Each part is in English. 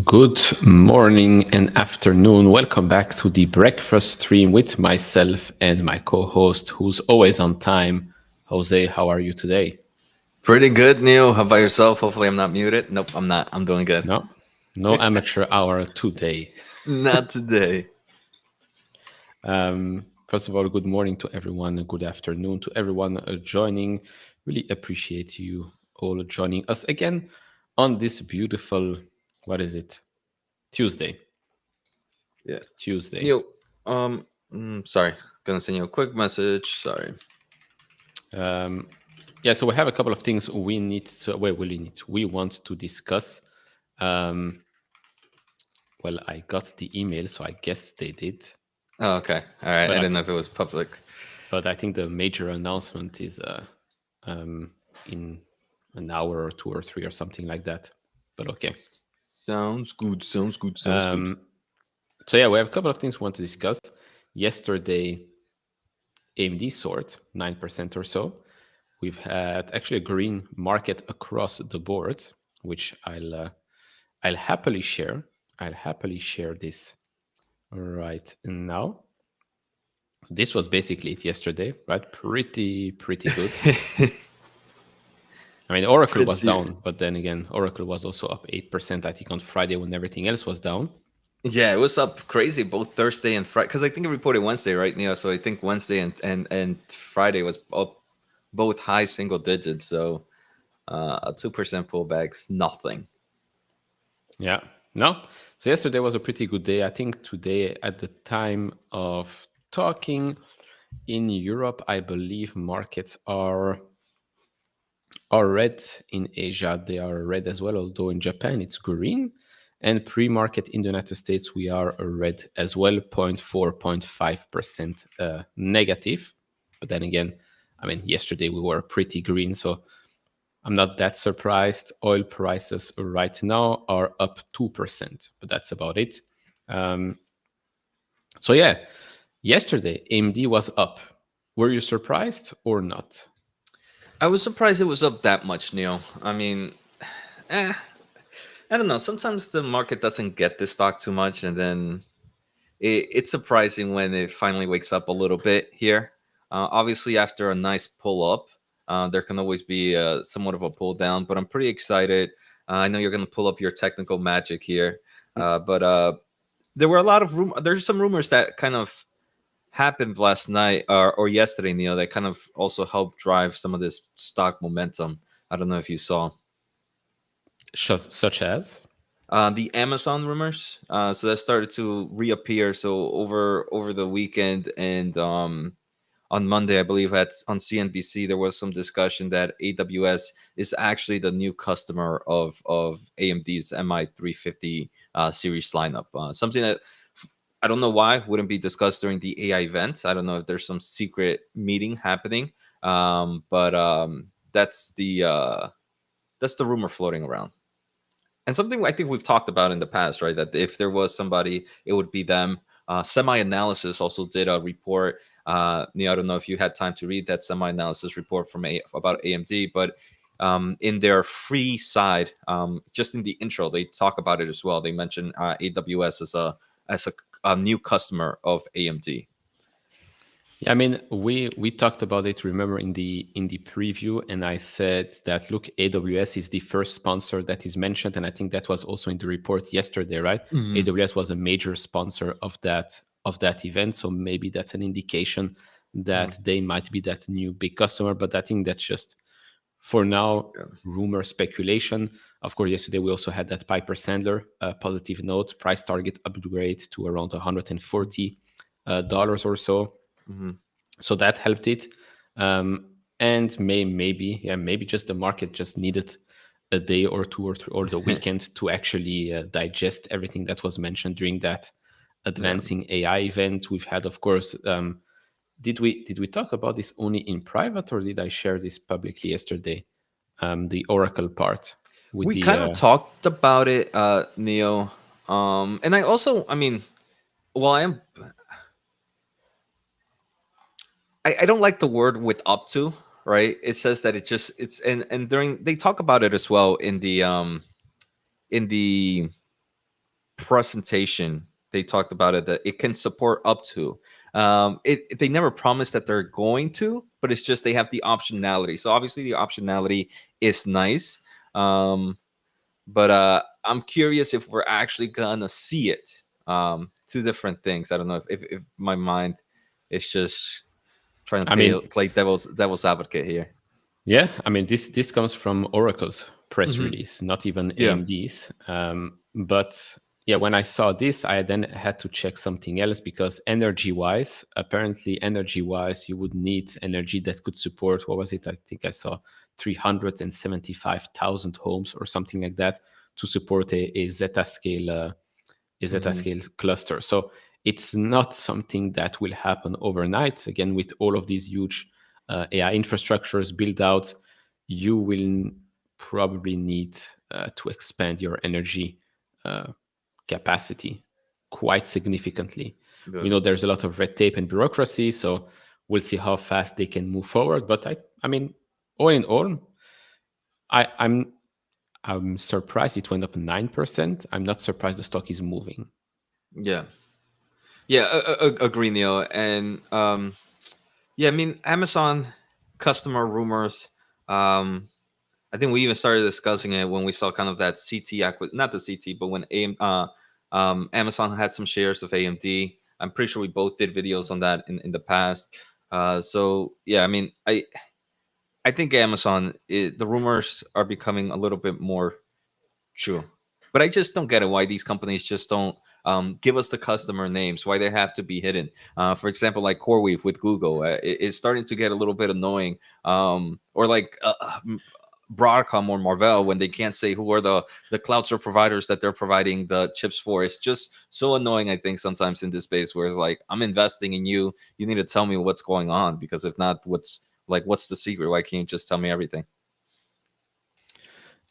Good morning and afternoon. Welcome back to the breakfast stream with myself and my co-host, who's always on time. Jose, how are you today? Pretty good, Neil. How about yourself? Hopefully I'm not muted. Nope, I'm not. I'm doing good. No amateur hour today. Not today. First of all, good morning to everyone. Good afternoon to everyone joining. Really appreciate you all joining us again on this beautiful, what is it? Tuesday. Yeah. Tuesday. Neil, sorry. Gonna send you a quick message. Sorry. Yeah, so we have a couple of things we want to discuss. Well, I got the email, so I guess they did. Oh, okay. All right. I didn't know if it was public. But I think the major announcement is in an hour or 2 or 3 or something like that. But okay. Sounds good. So yeah, we have a couple of things we want to discuss. Yesterday, AMD soared 9% or so. We've had actually a green market across the board, which I'll happily share. I'll happily share this right now. This was basically it yesterday, right? Pretty good. I mean, Oracle was down, but then again, Oracle was also up 8%, I think, on Friday when everything else was down. Yeah, it was up crazy both Thursday and Friday, because I think it reported Wednesday, right, Neil? So I think Wednesday and Friday was up both high single digits. So a 2% pullback's nothing. Yeah, no. So yesterday was a pretty good day. I think today, at the time of talking in Europe, I believe markets are red. In Asia, they are red as well, although in Japan it's green. And pre-market in the United States, we are red as well, 0.4, 0.5% negative. But then again, I mean, yesterday we were pretty green, so I'm not that surprised. Oil prices right now are up 2%, but that's about it. So yeah, yesterday AMD was up. Were you surprised or not? I was surprised it was up that much, Neil. I mean, I don't know. Sometimes the market doesn't get this stock too much, and then it's surprising when it finally wakes up a little bit here. Obviously, after a nice pull up, there can always be somewhat of a pull down, but I'm pretty excited. I know you're going to pull up your technical magic here, but there were a lot of there's some rumors that kind of happened last night or yesterday, Neil, that kind of also helped drive some of this stock momentum. I don't know if you saw Such as. the Amazon rumors. So that started to reappear. So over the weekend and on Monday, I believe on CNBC, there was some discussion that AWS is actually the new customer of AMD's MI350 series lineup. Something that I don't know why wouldn't be discussed during the AI event. I don't know if there's some secret meeting happening, but that's the rumor floating around. And something I think we've talked about in the past, right? That if there was somebody, it would be them. Semi-analysis also did a report. Neil, I don't know if you had time to read that semi-analysis report about AMD, but in their free side, just in the intro, they talk about it as well. They mention AWS as a new customer of AMD. Yeah, I mean, we talked about it. Remember in the preview, and I said that look, AWS is the first sponsor that is mentioned, and I think that was also in the report yesterday, right? Hmm. AWS was a major sponsor of that event, so maybe that's an indication Hmm. that they might be that new big customer. But I think that's just for now Yeah. rumor speculation. Of course, yesterday we also had that Piper Sandler positive note, price target upgrade to around $140 or so, Hmm. so that helped it. And maybe yeah, maybe just the market just needed a day or two or the weekend to actually digest everything that was mentioned during that Yeah. advancing AI event we've had. Of course, did we talk about this only in private, or did I share this publicly yesterday? The Oracle part with We the kind of talked about it, Neo. And I also, I mean, well, I don't like the word with up to, right? It says that it's and during they talk about it as well in the presentation. They talked about it that it can support up to. They never promised that they're going to, but it's just they have the optionality. So obviously the optionality is nice. But I'm curious if we're actually gonna see it. Two different things. I don't know if my mind is just trying to I mean, play devil's advocate here. yeah, I mean this comes from Oracle's press Hmm. release, not even Yeah. AMD's. But yeah, when I saw this, I then had to check something else because energy wise, you would need energy that could support, what was it? I think I saw 375,000 homes or something like that to support a Zeta scale Hmm. cluster. So it's not something that will happen overnight. Again, with all of these huge AI infrastructures built out, you will probably need to expand your energy uh, capacity quite significantly. We Yeah. know there's a lot of red tape and bureaucracy, so we'll see how fast they can move forward. But I mean, all in all, I'm surprised it went up 9%. I'm not surprised the stock is moving. Yeah. Yeah. Agree, Neil. And yeah, I mean, Amazon customer rumors. Um, I think we even started discussing it when we saw kind of that not the CT, but when Amazon had some shares of AMD. I'm pretty sure we both did videos on that in the past. So yeah, I mean, I think the rumors are becoming a little bit more true. But I just don't get it why these companies just don't give us the customer names, why they have to be hidden. For example, like CoreWeave with Google, it's starting to get a little bit annoying. Or like Broadcom or Marvell when they can't say who are the cloud service providers that they're providing the chips for. It's just so annoying, I think, sometimes in this space where it's like, I'm investing in you. You need to tell me what's going on because if not, what's the secret? Why can't you just tell me everything?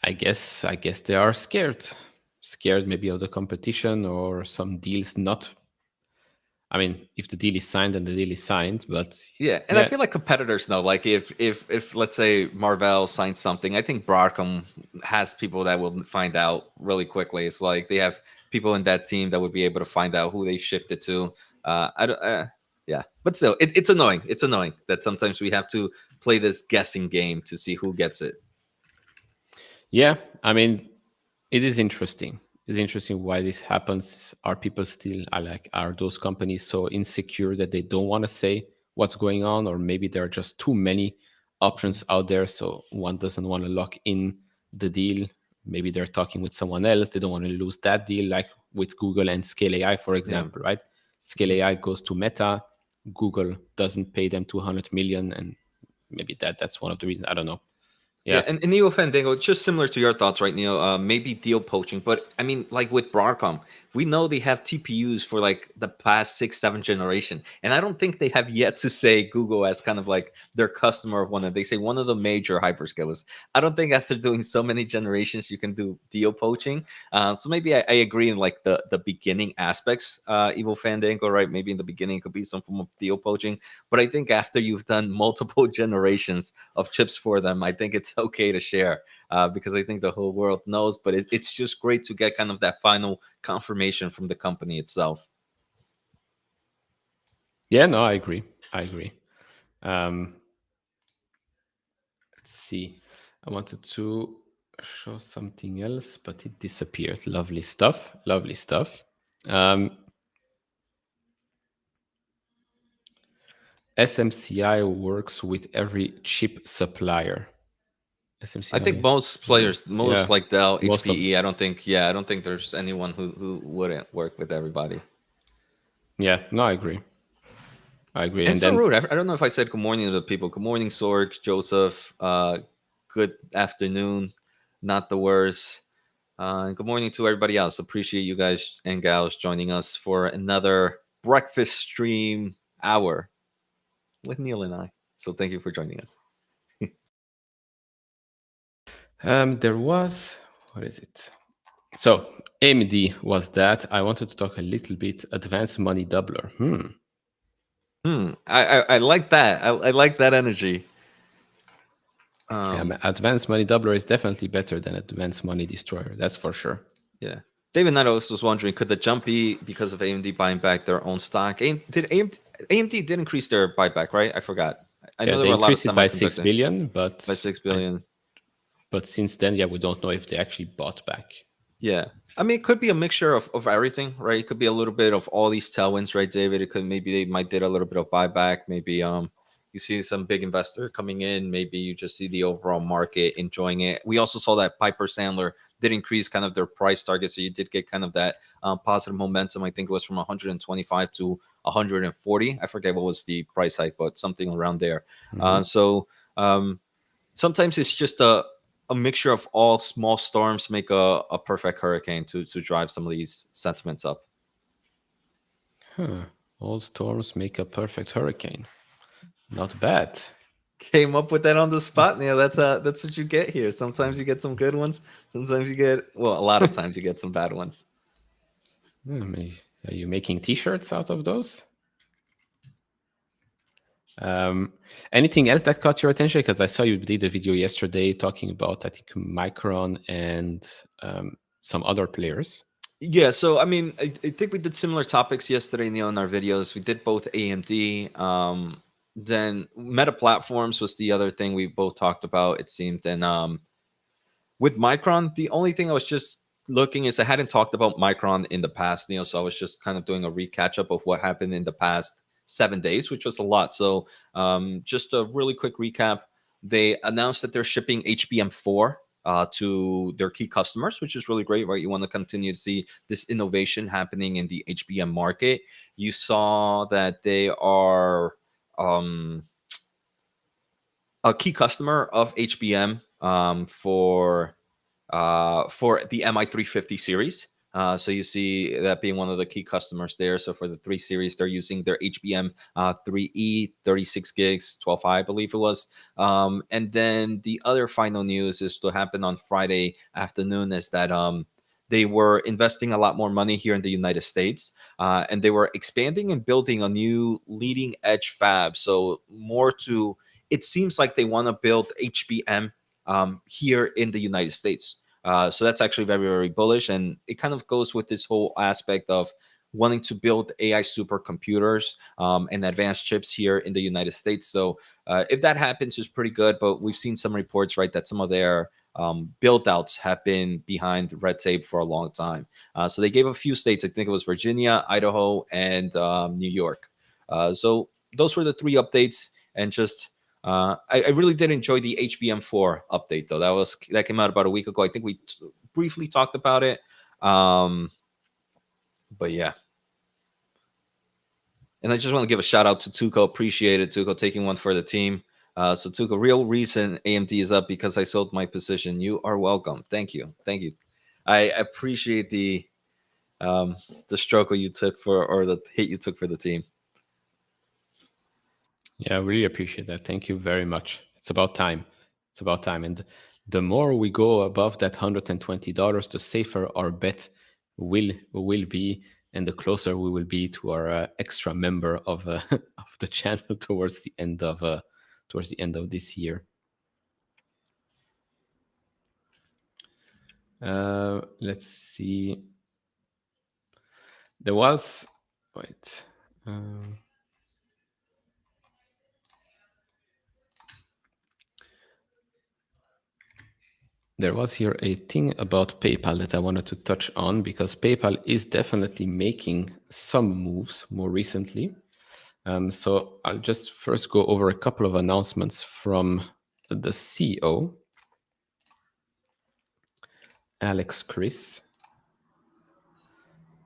I guess they are scared maybe of the competition or some deals not. I mean, if the deal is signed, then the deal is signed. But Yeah, and I yeah, feel like competitors know. Like if let's say Marvell signs something, I think Broadcom has people that will find out really quickly. It's like they have people in that team that would be able to find out who they shifted to. I don't. Yeah, but still, it's annoying. It's annoying that sometimes we have to play this guessing game to see who gets it. yeah. I mean, it is interesting. It's interesting why this happens. Are people still are those companies so insecure that they don't want to say what's going on, or maybe there are just too many options out there, so one doesn't want to lock in the deal. Maybe they're talking with someone else. They don't want to lose that deal, like with Google and Scale AI, for Yeah. example, right? Scale AI goes to Meta. Google doesn't pay them 200 million, and maybe that's one of the reasons. I don't know. Yeah, Yeah. and Neo Fandango, just similar to your thoughts, right, Neo? Maybe deal poaching, but I mean, like with Broadcom, we know they have TPUs for like the past 6, 7 generation, and I don't think they have yet to say Google as kind of like their customer of one of. They say one of the major hyperscalers. I don't think after doing so many generations, you can do deal poaching. So maybe I agree in like the beginning aspects, Evil Fandango, right? Maybe in the beginning it could be some form of deal poaching, but I think after you've done multiple generations of chips for them, I think it's okay to share because I think the whole world knows. But it's just great to get kind of that final confirmation from the company itself. Yeah, no, I agree. I agree. Um, let's see. I wanted to show something else, but it disappeared. Lovely stuff. Lovely stuff. Um, SMCI works with every chip supplier. I think SMCI. most players, Yeah, most like Dell, most of. HPE, I don't think, yeah, I don't think there's anyone who wouldn't work with everybody. Yeah, no, I agree. I agree. And And so then rude. I don't know if I said good morning to the people. Good morning, Sorg, Joseph. Good afternoon, not the worst. And good morning to everybody else. Appreciate you guys and gals joining us for another breakfast stream hour with Neil and I. So thank you for joining us. there was, what is it? So AMD was that. I wanted to talk a little bit advanced money doubler. I like that. I like that energy. Advanced money doubler is definitely better than advanced money destroyer. That's for sure. Yeah. David Nettles was wondering, could the jump be because of AMD buying back their own stock? AMD did increase their buyback, right? I forgot. I Yeah, know there they were a lot of increased it by 6 semiconductor billion, by 6 billion. but since then, yeah, we don't know if they actually bought back. Yeah. I mean, it could be a mixture of everything, right? It could be a little bit of all these tailwinds, right, David? It could maybe they might did a little bit of buyback. Maybe you see some big investor coming in. Maybe you just see the overall market enjoying it. We also saw that Piper Sandler did increase kind of their price target, so you did get kind of that positive momentum. I think it was from 125 to 140. I forget what was the price hike, but something around there. Mhm. So sometimes it's just a mixture of all small storms make a perfect hurricane to drive some of these sentiments up. Huh. All storms make a perfect hurricane. Not bad. Came up with that on the spot, Neil. That's what you get here. Sometimes you get some good ones. Sometimes you get, well, a lot of times you get some bad ones. Are you making T-shirts out of those? Um, Anything else that caught your attention? Because I saw you did a video yesterday talking about, I think, Micron and some other players. Yeah, so I mean, I think we did similar topics yesterday, Neil, in our videos. We did both AMD. Then Meta Platforms was the other thing we both talked about, it seemed. And with Micron, the only thing I was just looking is I hadn't talked about Micron in the past, Neil. So I was just kind of doing a recatch up of what happened in the past 7 days, which was a lot. So just a really quick recap. They announced that they're shipping HBM4 to their key customers, which is really great, right? You want to continue to see this innovation happening in the HBM market. You saw that they are um, a key customer of HBM for the MI350 series. So you see that being one of the key customers there. So for the 3 series, they're using their HBM 3E, 36 gigs, 12i, I believe it was. And then the other final news is to happen on Friday afternoon is that they were investing a lot more money here in the United States, and they were expanding and building a new leading edge fab. So more to, it seems like they want to build HBM here in the United States. So that's actually very, very bullish. And it kind of goes with this whole aspect of wanting to build AI supercomputers and advanced chips here in the United States. So if that happens, it's pretty good. But we've seen some reports, right, that some of their build outs have been behind red tape for a long time. So they gave a few states, I think it was Virginia, Idaho, and New York. So those were the 3 updates. And just I really did enjoy the HBM4 update though. That came out about a week ago. I think we briefly talked about it. But yeah. And I just want to give a shout out to Tuco. Appreciate it, Tuco, taking one for the team. So Tuco, real reason AMD is up because I sold my position. You are welcome. Thank you. Thank you. I appreciate the struggle you took for, or the hit you took for the team. Yeah, I really appreciate that. Thank you very much. It's about time. It's about time. And the more we go above that $120, the safer our bet will be, and the closer we will be to our extra member of of the channel towards the end of this year. Let's see. There was wait. There was here a thing about PayPal that I wanted to touch on because PayPal is definitely making some moves more recently. So I'll just first go over a couple of announcements from the CEO, Alex Chris,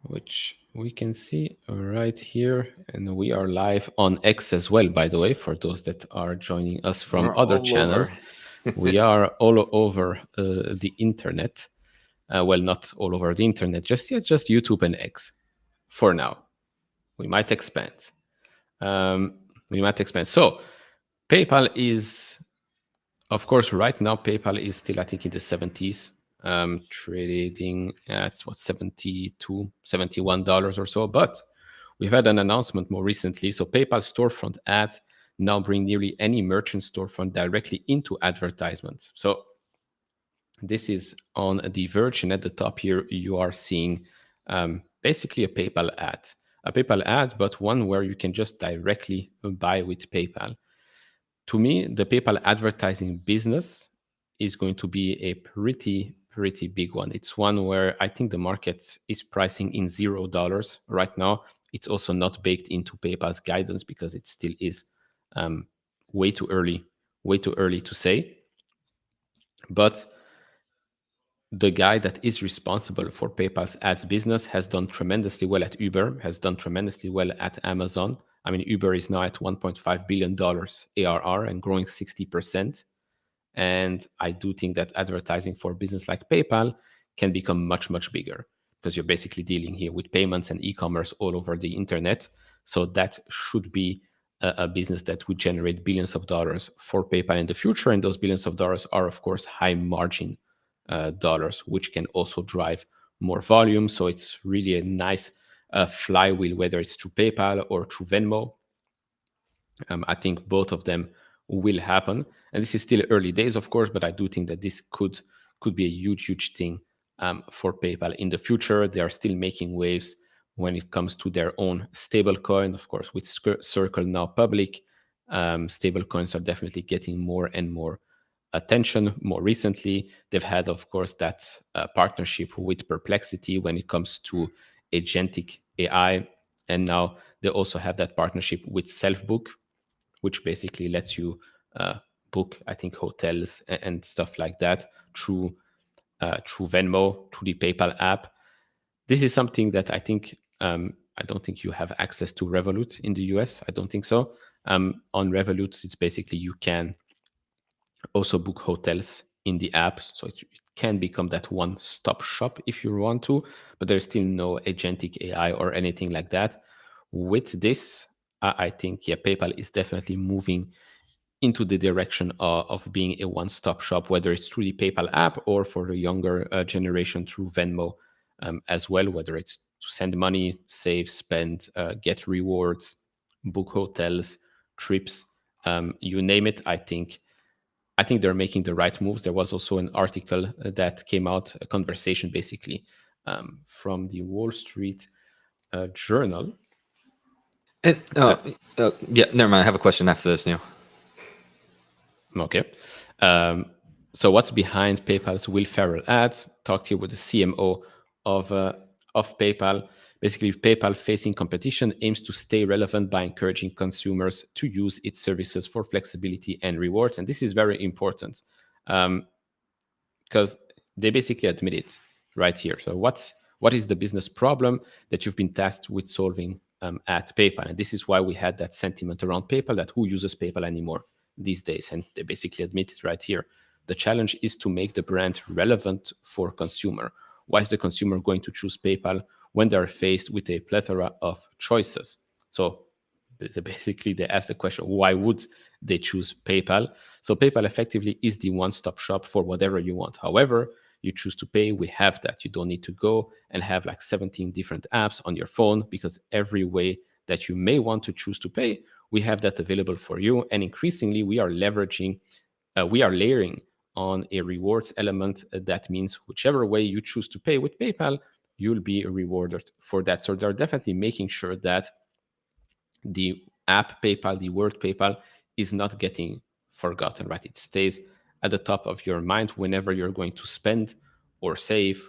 which we can see right here. And we are live on X as well, by the way, for those that are joining us from We're other all over. channels. We are all over the internet. Well, not all over the internet just yet, just YouTube and X for now. We might expand. So PayPal is, of course, right now, PayPal is still, I think, in the 70s, trading at what, $72, $71 or so. But we've had an announcement more recently. So PayPal storefront ads now bring nearly any merchant storefront directly into advertisement. So this is on the Verge, and at the top here, you are seeing basically a PayPal ad, but one where you can just directly buy with PayPal. To me, the PayPal advertising business is going to be a pretty big one. It's one where I think the market is pricing in $0 right now. It's also not baked into PayPal's guidance because it still is way too early to say. But the guy that is responsible for PayPal's ads business has done tremendously well at Uber, has done tremendously well at Amazon. I mean, Uber is now at $1.5 billion ARR and growing 60%. And I do think that advertising for a business like PayPal can become much, much bigger because you're basically dealing here with payments and e-commerce all over the internet. So that should be a business that would generate billions of dollars for PayPal in the future. And those billions of dollars are, of course, high margin dollars, which can also drive more volume. So it's really a nice flywheel, whether it's through PayPal or through Venmo. I think both of them will happen. And this is still early days, of course, but I do think that this could be a huge thing for PayPal in the future. They are still making waves when it comes to their own stablecoin. Of course, with Circle now public, stablecoins are definitely getting more and more attention. More recently, they've had, of course, that partnership with Perplexity when it comes to agentic AI. And now they also have that partnership with Selfbook, which basically lets you book, I think, hotels and stuff like that through Venmo, through the PayPal app. This is something that I think I don't think you have access to Revolut in the US. I don't think so. On Revolut, it's basically you can also book hotels in the app, so it can become that one-stop shop if you want to, but there's still no agentic AI or anything like that. With this, I think, yeah, PayPal is definitely moving into the direction of being a one-stop shop, whether it's through the PayPal app or for the younger generation through Venmo as well, whether it's to send money, save, spend, get rewards, book hotels, trips, you name it. I think they're making the right moves. There was also an article that came out, a conversation basically from the Wall Street Journal. And, yeah, never mind. I have a question after this, Neil. Okay. So what's behind PayPal's Will Ferrell ads? Talked here with the CMO of PayPal. Basically, PayPal, facing competition, aims to stay relevant by encouraging consumers to use its services for flexibility and rewards. And this is very important. Because they basically admit it right here. So what is the business problem that you've been tasked with solving at PayPal? And this is why we had that sentiment around PayPal, that who uses PayPal anymore these days? And they basically admit it right here. The challenge is to make the brand relevant for consumer. Why is the consumer going to choose PayPal when they're faced with a plethora of choices? So basically they ask the question, why would they choose PayPal? So PayPal effectively is the one-stop shop for whatever you want. However you choose to pay, we have that. You don't need to go and have like 17 different apps on your phone, because every way that you may want to choose to pay, we have that available for you. And increasingly we are leveraging, we are layering on a rewards element. That means whichever way you choose to pay with PayPal, you'll be rewarded for that. So they're definitely making sure that the app PayPal, the word PayPal, is not getting forgotten, right? It stays at the top of your mind whenever you're going to spend or save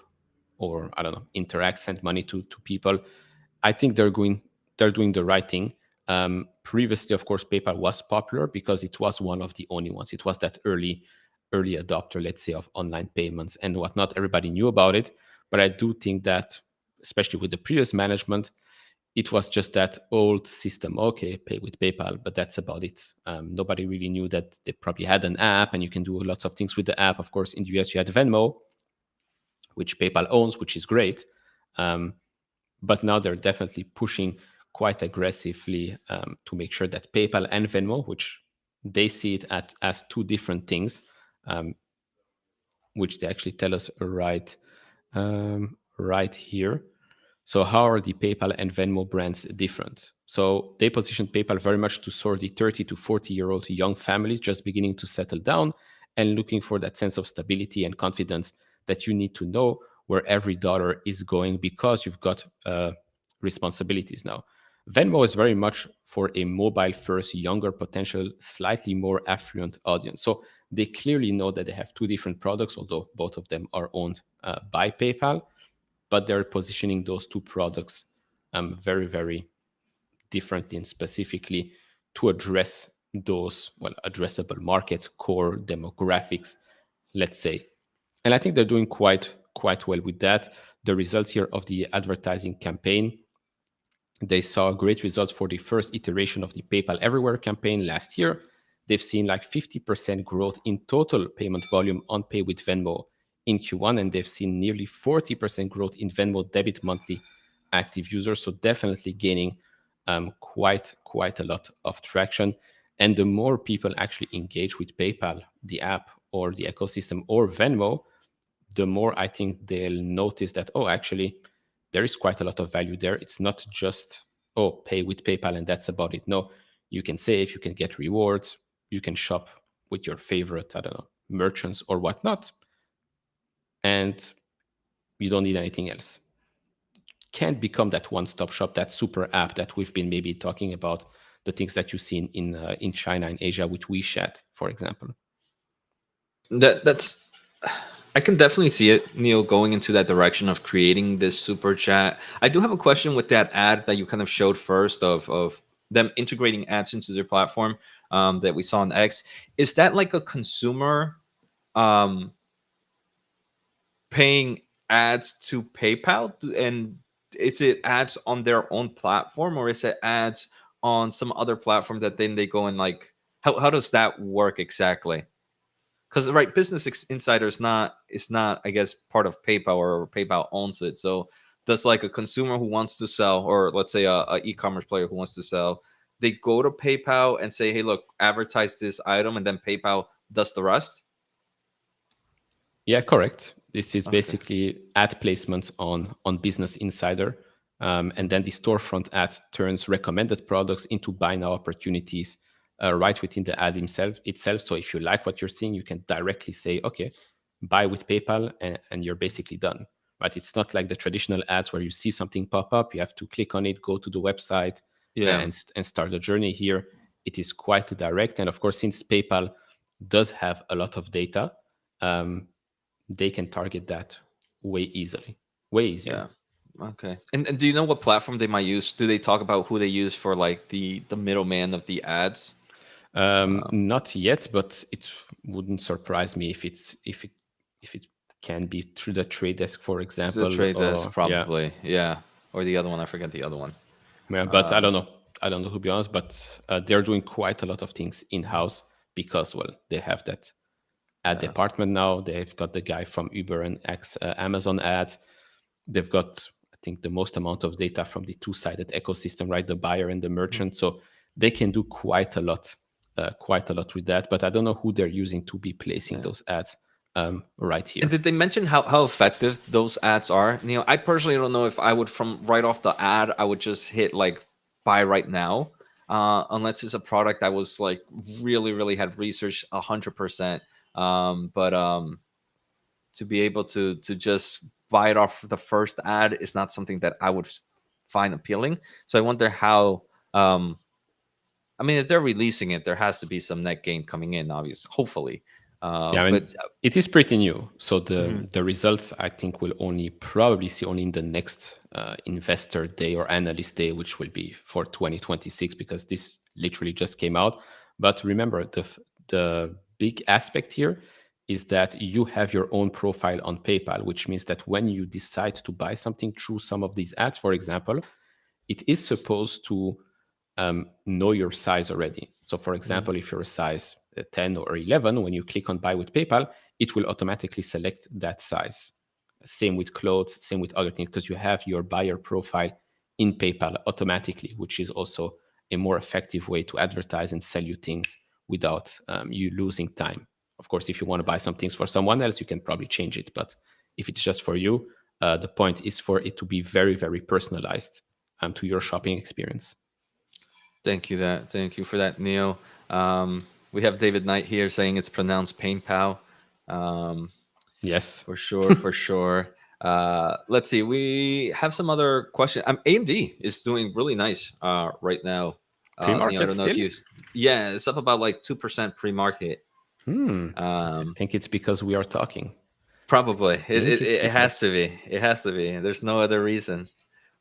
or, I don't know, interact, send money to people. I think they're doing the right thing. Previously, of course, PayPal was popular because it was one of the only ones. It was that early adopter, let's say, of online payments and whatnot. Everybody knew about it, but I do think that, especially with the previous management, it was just that old system. Okay, pay with PayPal, but that's about it. Nobody really knew that they probably had an app and you can do lots of things with the app. Of course, in the US, you had Venmo, which PayPal owns, which is great. Um, but now they're definitely pushing quite aggressively to make sure that PayPal and Venmo, which they see it as two different things, um, which they actually tell us right here. So how are the PayPal and Venmo brands different? So they position PayPal very much to serve the 30 to 40-year-old young families just beginning to settle down and looking for that sense of stability and confidence that you need to know where every dollar is going, because you've got responsibilities now. Venmo is very much for a mobile first, younger, potential, slightly more affluent audience. So they clearly know that they have two different products, although both of them are owned by PayPal, but they're positioning those two products very, very differently and specifically to address those, well, addressable markets, core demographics, let's say. And I think they're doing quite well with that. The results here of the advertising campaign, they saw great results for the first iteration of the PayPal Everywhere campaign last year. They've seen like 50% growth in total payment volume on Pay with Venmo in Q1, and they've seen nearly 40% growth in Venmo debit monthly active users. So definitely gaining quite a lot of traction. And the more people actually engage with PayPal, the app or the ecosystem or Venmo, the more I think they'll notice that, oh, actually, there is quite a lot of value there. It's not just, oh, pay with PayPal and that's about it. No, you can save, you can get rewards, you can shop with your favorite, I don't know, merchants or whatnot, and you don't need anything else. Can't become that one-stop shop, that super app that we've been maybe talking about, the things that you see in China and Asia with WeChat, for example. That's I can definitely see it, Neil, going into that direction of creating this super chat. I do have a question with that ad that you kind of showed first of them integrating ads into their platform, that we saw on X. Is that like a consumer um, paying ads to PayPal? And is it ads on their own platform, or is it ads on some other platform that then they go and like, how does that work exactly? Because right, Insider is not I guess part of PayPal, or PayPal owns it. So does like a consumer who wants to sell, or let's say a e-commerce player who wants to sell, they go to PayPal and say, hey, look, advertise this item, and then PayPal does the rest? Yeah, correct. This is Okay. basically ad placements on Business Insider, and then the storefront ad turns recommended products into buy now opportunities right within the ad itself. So if you like what you're seeing, you can directly say, okay, buy with PayPal, and you're basically done. Right? It's not like the traditional ads where you see something pop up, you have to click on it, go to the website, Yeah. and start the journey. Here it is quite direct, and of course, since PayPal does have a lot of data, um, they can target that way easily, way Yeah. easier. Okay. And do you know what platform they might use? Do they talk about who they use for like the middleman of the ads? Not yet, but it wouldn't surprise me if it can be through the trade desk, for The example, trade desk, or yeah. probably. Yeah. Or the other one. I forget the other one. Yeah, but I Um, don't know. I don't know, to be honest. But they're doing quite a lot of things in house because, well, they have that ad yeah. department now. They've got the guy from Uber and Amazon ads. They've got, I think, the most amount of data from the two-sided ecosystem, right? The buyer and the Mhm. merchant. So they can do quite a lot with that. But I don't know who they're using to be placing Yeah. those ads right And here. did they mention how effective those ads are? I personally don't know if I would from right off the ad, I would just hit like buy right now. Unless it's a product that was like really, really had research 100%. But to be able to just buy it off the first ad is not something that I would find appealing. So I wonder how I mean if they're releasing it, there has to be some net gain coming in, obviously, hopefully. Yeah, I mean, But it is pretty new. So mhm, the results I think we'll only probably see only in the next investor day or analyst day, which will be for 2026, because this literally just came out. But remember, the big aspect here is that you have your own profile on PayPal, which means that when you decide to buy something through some of these ads, for example, it is supposed to know your size already. So, for mhm, example, if you're a size 10 or 11, when you click on buy with PayPal, it will automatically select that size. Same with clothes, same with other things, because you have your buyer profile in PayPal automatically, which is also a more effective way to advertise and sell you things without you losing time. Of course, if you want to buy some things for someone else, you can probably change it. But if it's just for you, the point is for it to be very, very personalized to your shopping experience. thank you for that, Neil. We have David Knight here saying it's pronounced pain pal. Um, Yes. for sure, for sure. Let's see. We have some other question. AMD is doing really nice right now. Neil, I Pre-market don't know if still? you. Yeah, it's up about like 2% pre-market. Hmm. I Um, think it's because we are talking. Probably Think it's it has because. to be. It has to be. There's no other reason.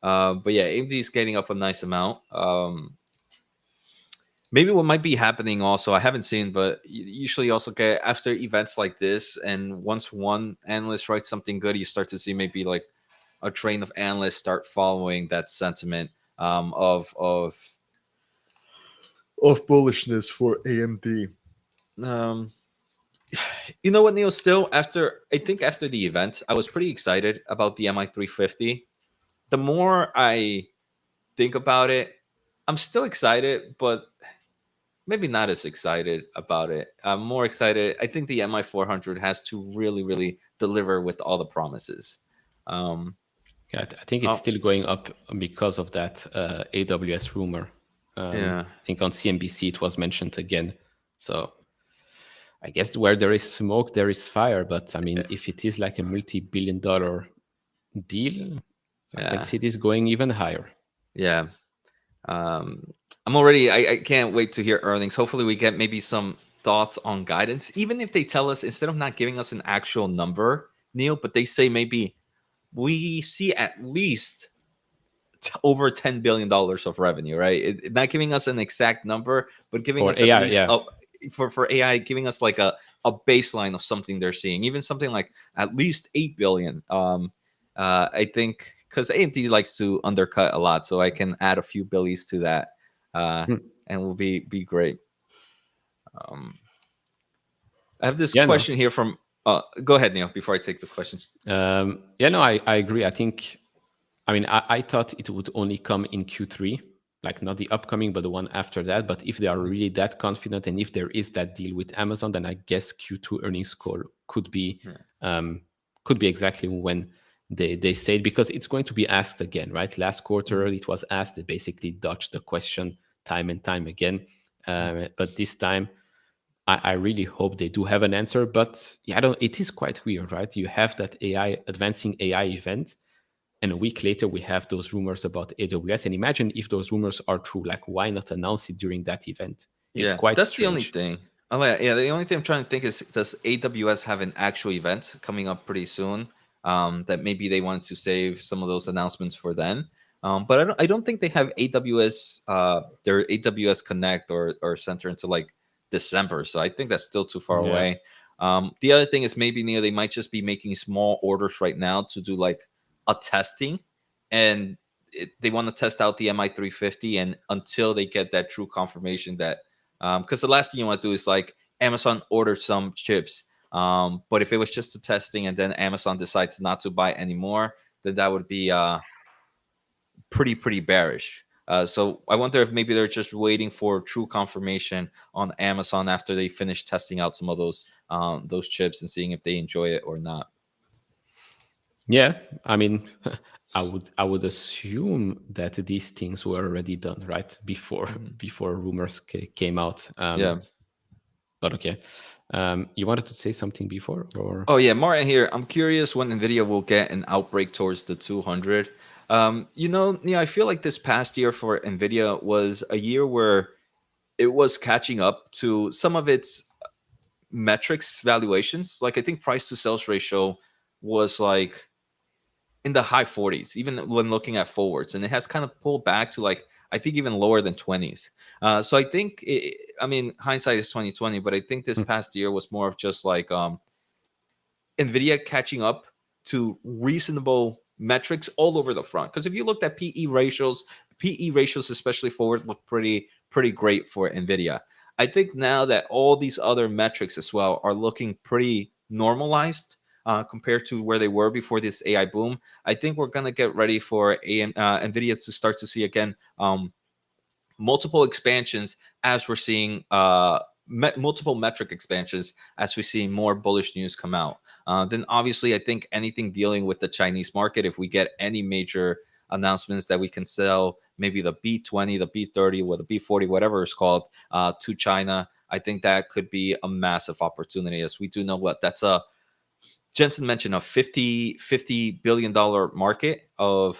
But yeah, AMD is getting up a nice amount. Maybe what might be happening also, I haven't seen, but usually also get after events like this, and once one analyst writes something good, you start to see maybe like a train of analysts start following that sentiment of bullishness for AMD. Um, you know what, Neil? Still, I think after the event, I was pretty excited about the MI 350. The more I think about it, I'm still excited, but maybe not as excited about it. I'm more excited. I think the MI 400 has to really, really deliver with all the promises. Um, Yeah, I think it's oh, still going up because of that AWS rumor. yeah, I think on CNBC it was mentioned again. So I guess where there is smoke, there is fire. But I mean, if it is like a multi-billion-dollar deal, I can yeah, see this going even higher. yeah. Um, I'm already. I can't wait to hear earnings. Hopefully, we get maybe some thoughts on guidance. Even if they tell us instead of not giving us an actual number, Neil, but they say maybe we see at least over $10 billion of revenue, right? Not giving us an exact number, but giving For us at AI, least yeah. for AI, giving us like a baseline of something they're seeing, even something like at least 8 billion. I think because AMD likes to undercut a lot, so I can add a few billies to that, uh, Hmm. and will be great. Um, I have this Yeah, no. question here from. Go ahead, Neil. Before I take the question. Yeah, no, I agree. I think, I mean, I thought it would only come in Q3, like not the upcoming, but the one after that. But if they are Mhm. really that confident and if there is that deal with Amazon, then I guess Q2 earnings call Yeah. um, could be exactly when they say it, because it's going to be asked again, right? Last quarter Mhm. it was asked. They basically dodged the question time and time again. Mhm. But this time, I really hope they do have an answer. But yeah, I don't. It is quite weird, right? You have that AI advancing AI event, and a week later we have those rumors about AWS. And imagine if those rumors are true. Like, why not announce it during that event? It's Yeah, quite that's the only strange. thing. Oh, yeah, the only thing I'm trying to think is does AWS have an actual event coming up pretty soon? that maybe they wanted to save some of those announcements for then. But I don't think they have AWS their AWS Connect or Center until like December. So I think that's still too far Yeah. away. The other thing is maybe Neo, they might just be making small orders right now to do like a testing, and they want to test out the MI350, and until they get that true confirmation that because the last thing you want to do is like Amazon ordered some chips, but if it was just a testing and then Amazon decides not to buy anymore, then that would be pretty bearish. So I wonder if maybe they're just waiting for true confirmation on Amazon after they finish testing out some of those chips and seeing if they enjoy it or not. Yeah, I mean, I would assume that these things were already done right before Mhm. before rumors came out. Yeah. But okay, you wanted to say something before, or Oh yeah, Martin here. I'm curious when Nvidia will get an outbreak towards the 200. I feel like this past year for Nvidia was a year where it was catching up to some of its metrics valuations. Like I think price to sales ratio was like in the high 40s, even when looking at forwards, and it has kind of pulled back to like I think even lower than 20s. So I think, I mean, hindsight is 2020, but I think this Hmm. past year was more of just like Nvidia catching up to reasonable metrics all over the front. Because if you looked at PE ratios, especially forward, look pretty great for Nvidia. I think now that all these other metrics as well are looking pretty normalized compared to where they were before this AI boom. I think we're gonna get ready for Nvidia to start to see again multiple expansions as we're seeing multiple metric expansions as we see more bullish news come out. Then obviously, I think anything dealing with the Chinese market, if we get any major announcements that we can sell maybe the B20, the B30, or the B40, whatever it's called, to China, I think that could be a massive opportunity. As we do know what that's a Jensen mentioned a $50 billion market of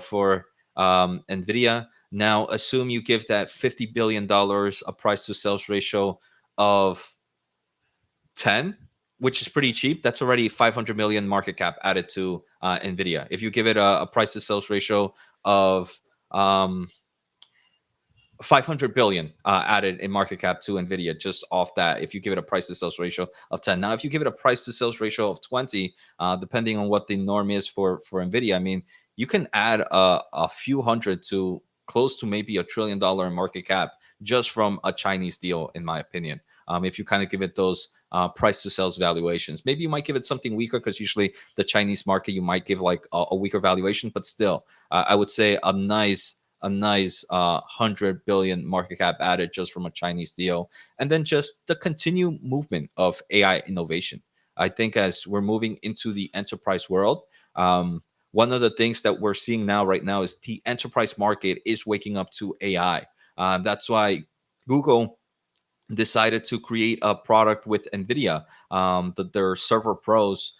for Nvidia. Now, assume you give that $50 billion a price to sales ratio of 10, which is pretty cheap. That's already 500 million market cap added to Nvidia. If you give it a price to sales ratio of 500 billion added in market cap to Nvidia just off that, if you give it a price to sales ratio of 10. Now if you give it a price to sales ratio of 20, depending on what the norm is for Nvidia, I mean, you can add a few hundred to close to maybe $1 trillion in market cap just from a Chinese deal, in my opinion. If you kind of give it those price to sales valuations, maybe you might give it something weaker, because usually the Chinese market you might give like a weaker valuation, but still I would say a nice 100 billion market cap added just from a Chinese deal. And then just the continued movement of AI innovation. I think as we're moving into the enterprise world, one of the things that we're seeing now right now is the enterprise market is waking up to AI. That's why Google decided to create a product with Nvidia, their server pros.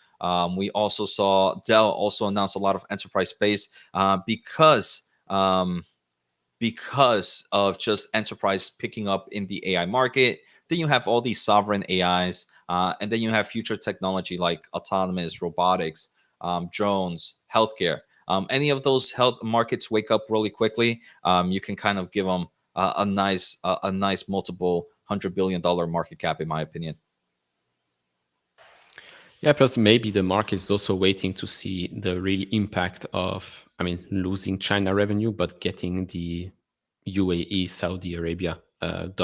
We also saw Dell also announce a lot of enterprise space because of just enterprise picking up in the AI market. Then you have all these sovereign AIs, and then you have future technology like autonomous robotics, drones, healthcare. Any of those health markets wake up really quickly, you can kind of give them a nice multiple $100 billion market cap, in my opinion. yeah, plus maybe the market is also waiting to see the real impact of, I mean, losing China revenue, but getting the UAE, Saudi Arabia Mhm.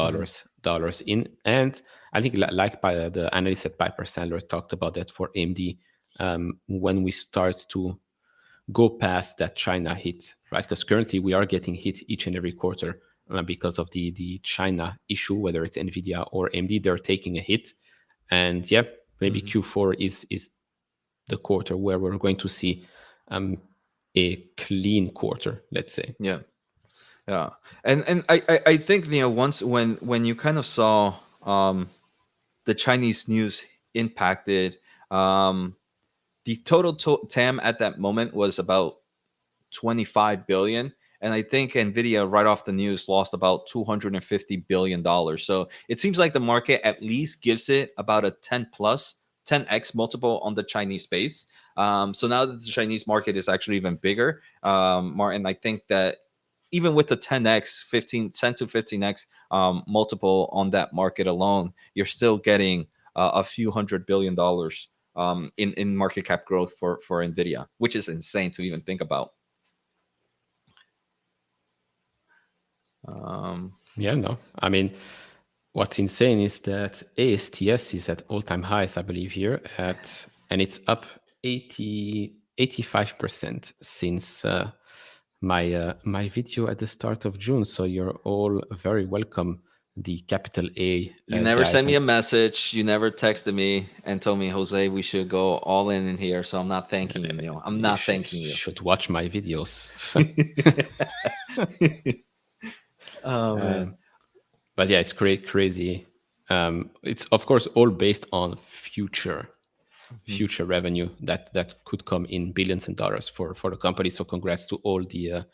dollars in. And I think like by the analyst at Piper Sandler talked about that for AMD, when we start to go past that China hit, right? Because currently we are getting hit each and every quarter because of the China issue, whether it's Nvidia or AMD, they're taking a hit. And yeah, maybe Mhm. Q4 is the quarter where we're going to see a clean quarter, let's say. Yeah. Yeah. And I think once when you kind of saw the Chinese news impacted, um, the total TAM at that moment was about 25 billion. And I think Nvidia, right off the news, lost about $250 billion. So it seems like the market at least gives it about a 10 plus 10x multiple on the Chinese space. So now that the Chinese market is actually even bigger, Martin, I think that even with the 10x, 10 to 15x multiple on that market alone, you're still getting a few $100 billion in market cap growth for Nvidia, which is insane to even think about. Yeah, no. I mean, what's insane is that ASTS is at all-time highs, I believe, here and it's up 85% since my video at the start of June. So you're all very welcome, the capital A You never guys. sent me And a message. You never texted me and told me, Jose, we should go all in here. So I'm not thanking you, Neil. I'm you not thanking you. should watch my videos. Oh man. But yeah, it's crazy. It's of course all based on future Mhm. revenue that could come in billions and dollars for the company. So congrats to all the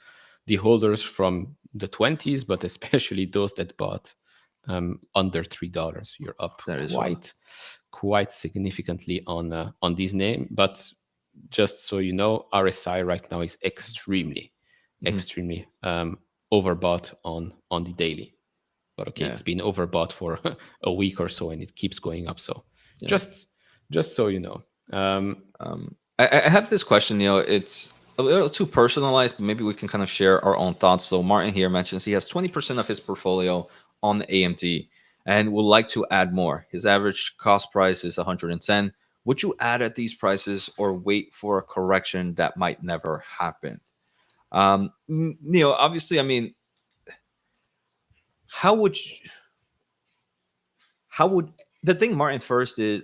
holders from the 20s, but especially those that bought under $3. You're up That is wild. quite significantly on this name. But just so you know, RSI right now is extremely Mhm. overbought on the daily. But okay, Yeah. it's been overbought for a week or so, and it keeps going up. So Yeah. just just so you know. I have this question, Neil. It's a little too personalized, but maybe we can kind of share our own thoughts. So Martin here mentions he has 20% of his portfolio on AMD and would like to add more. His average cost price is 110. Would you add at these prices or wait for a correction that might never happen? Neil, obviously, I mean, how would you, how would the thing, Martin, first is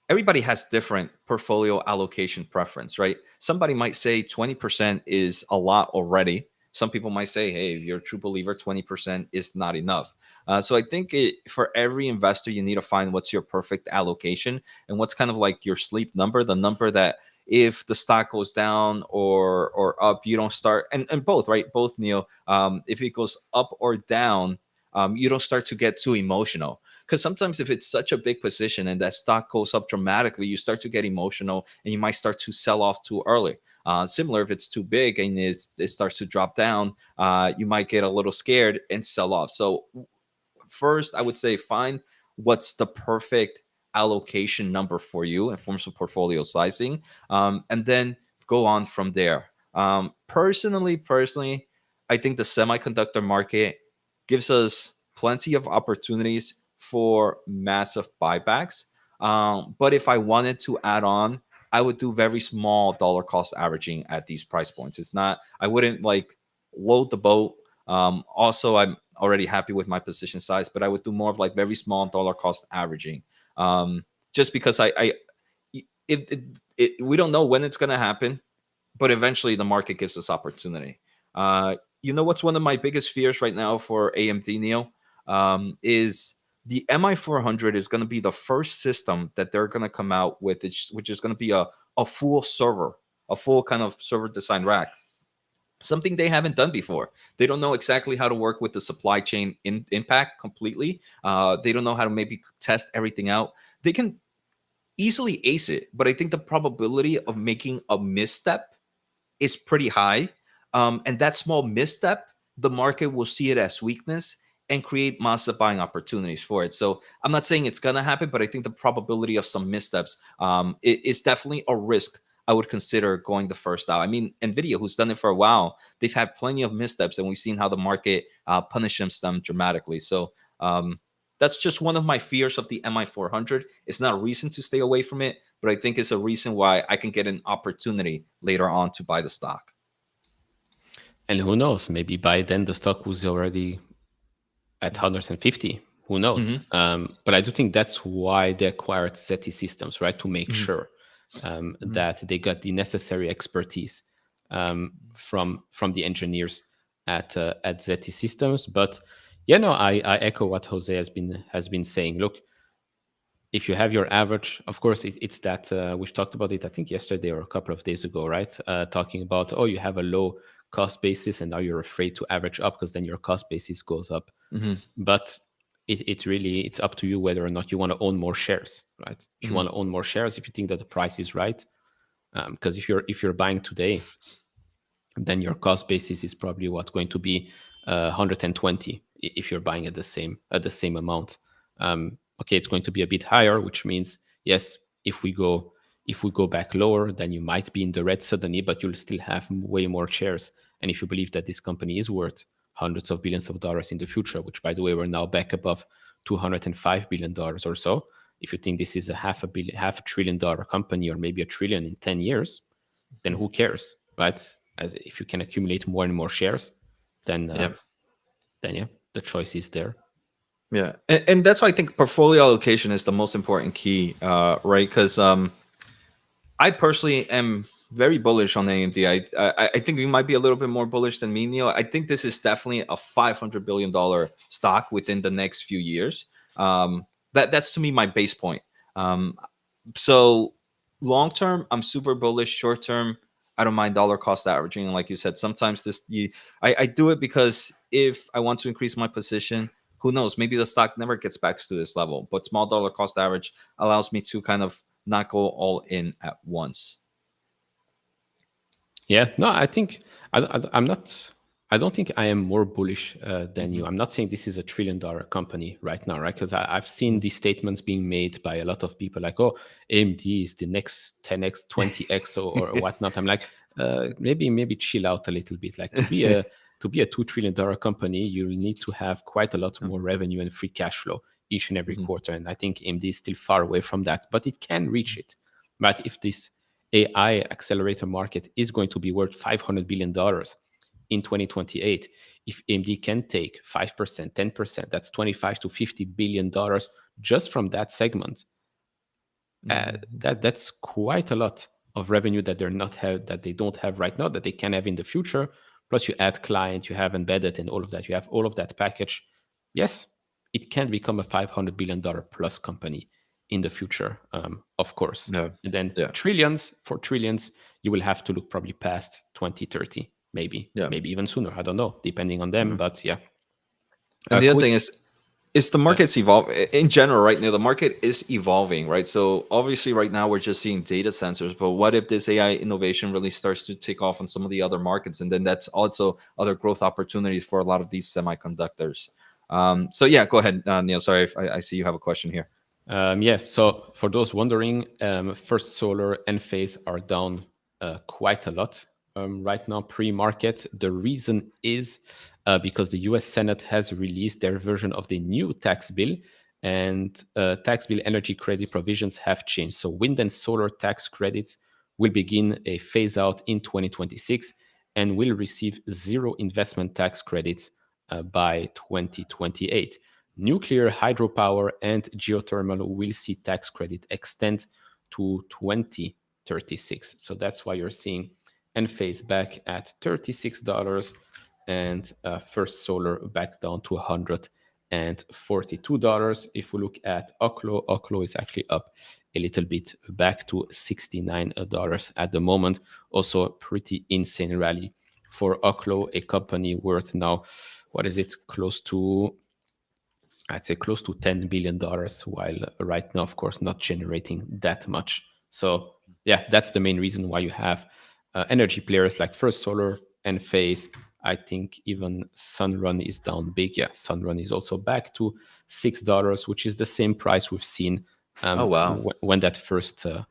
everybody has different portfolio allocation preference, right? Somebody might say 20% is a lot already. Some people might say, hey, if you're a true believer, 20% is not enough. So I think for every investor, you need to find what's your perfect allocation and what's kind of like your sleep number, the number that if the stock goes down or up, you don't start, and both, right? Both, Neil, if it goes up or down, you don't start to get too emotional because sometimes if it's such a big position and that stock goes up dramatically, you start to get emotional and you might start to sell off too early. Similar, if it's too big and it starts to drop down, you might get a little scared and sell off. So first, I would say find what's the perfect allocation number for you in forms of portfolio sizing, and then go on from there. Personally, I think the semiconductor market gives us plenty of opportunities for massive buybacks. But if I wanted to add on, I would do very small dollar cost averaging at these price points. It's not, I wouldn't like load the boat. Also, I'm already happy with my position size, but I would do more of like very small dollar cost averaging. Just because we don't know when it's going to happen, but eventually the market gives us opportunity. You know what's one of my biggest fears right now for AMD, Neo, is the MI400 is going to be the first system that they're going to come out with, which is going to be a full server, a full kind of server design rack, something they haven't done before. They don't know exactly how to work with the supply chain impact completely. They don't know how to maybe test everything out. They can easily ace it, but I think the probability of making a misstep is pretty high. And that small misstep, the market will see it as weakness and create massive buying opportunities for it. So I'm not saying it's going to happen, but I think the probability of some missteps is definitely a risk I would consider going the first out. I mean, Nvidia, who's done it for a while, they've had plenty of missteps, and we've seen how the market punishes them dramatically. So that's just one of my fears of the MI400. It's not a reason to stay away from it, but I think it's a reason why I can get an opportunity later on to buy the stock. And who knows? Maybe by then the stock was already at 150. Who knows? Mm-hmm. But I do think that's why they acquired ZT Systems, right? To make Mm-hmm. sure that they got the necessary expertise from the engineers at ZT Systems. But yeah, no, I echo what Jose has been saying. Look, if you have your average, of course, it's that we've talked about it, I think yesterday or a couple of days ago, right? Talking about, oh, you have a low cost basis and now you're afraid to average up because then your cost basis goes up. Mm-hmm. But it really, it's up to you whether or not you want to own more shares, right? If you Mhm. want to own more shares, if you think that the price is right, because if you're buying today, then your cost basis is probably what going to be 120 if you're buying at the same amount. Okay, it's going to be a bit higher, which means yes, if we go if we go back lower, then you might be in the red suddenly, but you'll still have way more shares. And if you believe that this company is worth hundreds of billions of dollars in the future, which by the way we're now back above $205 billion or so, if you think this is a half a trillion dollar company, or maybe a trillion in 10 years, then who cares, right? As if you can accumulate more and more shares, then Yeah. yeah, the choice is there. Yeah, and that's why I think portfolio allocation is the most important key, right? Because I personally am very bullish on AMD. I think you might be a little bit more bullish than me, Neil. I think this is definitely a $500 billion stock within the next few years. That's to me my base point. Um, so long term, I'm super bullish. Short term, I don't mind dollar cost averaging. And like you said, sometimes I do it because if I want to increase my position, who knows? Maybe the stock never gets back to this level. But small dollar cost average allows me to kind of not go all in at once. Yeah, no, I think I'm not. I don't think I am more bullish than Hmm. you. I'm not saying this is a trillion-dollar company right now, right? Because I've seen these statements being made by a lot of people, like, "Oh, AMD is the next 10x, 20x, or whatnot." I'm like, maybe chill out a little bit. Like to be a $2 trillion company, you'll need to have quite a lot more revenue and free cash flow each and every Hmm. quarter, and I think AMD is still far away from that, but it can reach it. But if this AI accelerator market is going to be worth $500 billion in 2028. If AMD can take 5%, 10%, that's 25 to $50 billion just from that segment. Hmm. That's quite a lot of revenue that they don't have right now, that they can have in the future. Plus, you add client, you have embedded, and all of that. You have all of that package. Yes, it can become a $500 billion plus company in the future, of course. Yeah. And then Yeah. trillions, you will have to look probably past 2030, Yeah. maybe even sooner. I don't know, depending on them. Yeah. But yeah, And the other thing quick. is the Yeah. market's evolve in general right now. The market is evolving, right? So obviously right now we're just seeing data sensors, but what if this AI innovation really starts to take off on some of the other markets? And then that's also other growth opportunities for a lot of these semiconductors. So yeah, go ahead, Neil. Sorry if I see you have a question here. Yeah, so for those wondering, First Solar and Phase are down quite a lot right now, pre-market. The reason is because the US Senate has released their version of the new tax bill, and tax bill energy credit provisions have changed. So wind and solar tax credits will begin a phase out in 2026 and will receive zero investment tax credits by 2028. Nuclear, hydropower, and geothermal will see tax credit extend to 2036. So that's why you're seeing Enphase back at $36 and First Solar back down to $142. If we look at Oklo is actually up a little bit back to $69 at the moment. Also, a pretty insane rally for Oklo, a company worth now, what is it, I'd say close to $10 billion, while right now, of course, not generating that much. So yeah, that's the main reason why you have energy players like First Solar and Phase. I think even Sunrun is down big. Yeah, Sunrun is also back to $6, which is the same price we've seen Oh wow. when that first Yeah.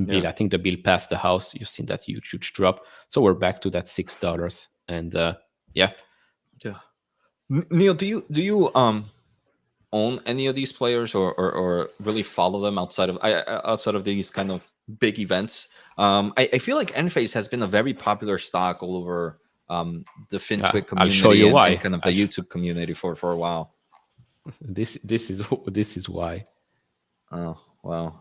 bill, I think the bill passed the House. You've seen that huge drop. So we're back to that $6, and yeah, Yeah. Neil, do you own any of these players, or really follow them outside of these kind of big events? I feel like Enphase has been a very popular stock all over the FinTwit I'll show community you and why. kind of the YouTube community for a while. This is why. Oh wow.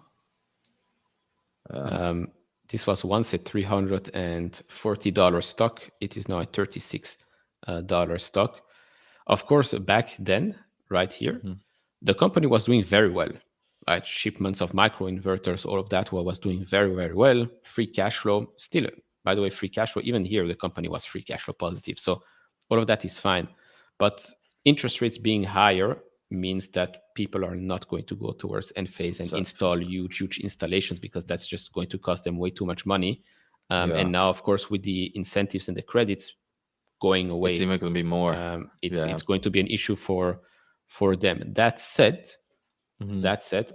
Um, This was once a $340 stock. It is now a $36 stock. Of course, back then, right here, mhm. the company was doing very well. Right, shipments of microinverters, all of that was doing very well. Free cash flow, still, by the way, free cash flow. Even here, the company was free cash flow positive. So all of that is fine. But interest rates being higher, means that people are not going to go towards Enphase and So, install huge installations, because that's just going to cost them way too much money. yeah, And now, of course, with the incentives and the credits going it's away, even going to be more. Yeah. it's going to be an issue for them. Hmm. That said,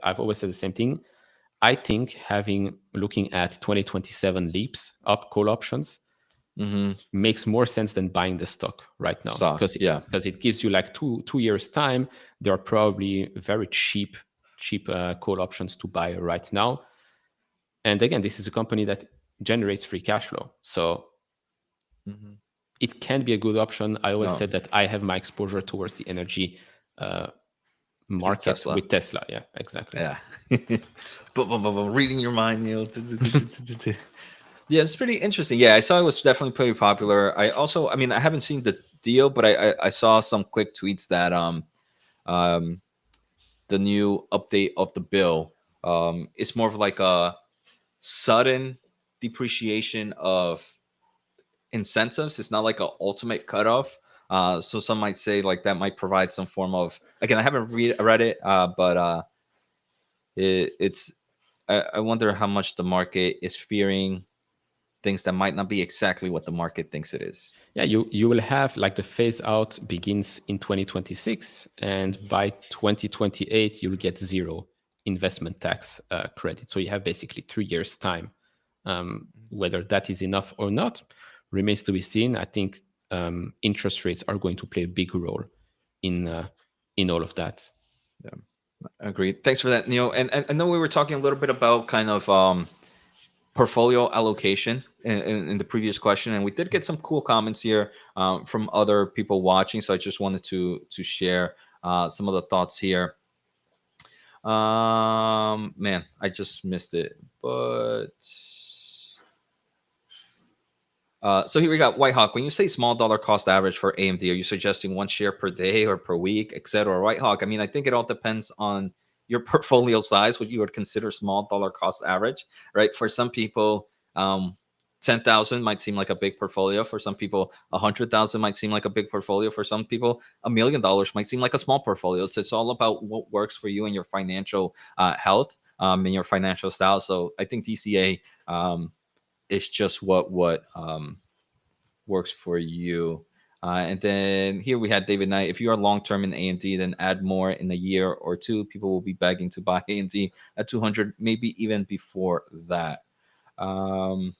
I've always said the same thing. I think looking at 2027 leaps up call options Hmm. makes more sense than buying the stock right now, Stock. Yeah. because it gives you like two years time. There are probably very cheap call options to buy right now. And again, this is a company that generates free cash flow, so Hmm. it can be a good option. I always No, said that I have my exposure towards the energy through market Tesla. with Tesla. Yeah, exactly. Yeah. Reading your mind, Yeah, it's pretty interesting. Yeah, I saw it was definitely pretty popular. I also, I mean, I haven't seen the deal, but I saw some quick tweets that um the new update of the bill is more of like a sudden depreciation of incentives. It's not like an ultimate cutoff. So some might say like that might provide some form of, again, I haven't read it, but it's I wonder how much the market is fearing things that might not be exactly what the market thinks it is. Yeah, you will have like the phase out begins in 2026, and by 2028 you'll get zero investment tax credit. So you have basically 3 years time. Whether that is enough or not remains to be seen. I think interest rates are going to play a big role in uh, in all of that. Yeah, agreed. Thanks for that, Neil. And I know we were talking a little bit about kind of portfolio allocation in the previous question, and we did get some cool comments here from other people watching. So I just wanted to share some of the thoughts here. Man, I just missed it, but so here we got Whitehawk. When you say small dollar cost average for AMD, are you suggesting one share per day or per week, etc.? Whitehawk. I mean, I think it all depends on your portfolio size, what you would consider small dollar cost average, right? For some people, 10,000 might seem like a big portfolio. For some people, 100,000 might seem like a big portfolio. For some people, $1 million might seem like a small portfolio. It's all about what works for you and your financial health and your financial style. So I think DCA. It's just what works for you. And then here we had David Knight. If you are long term in AMD, then add more in a year or two. People will be begging to buy AMD at 200, maybe even before that. Um,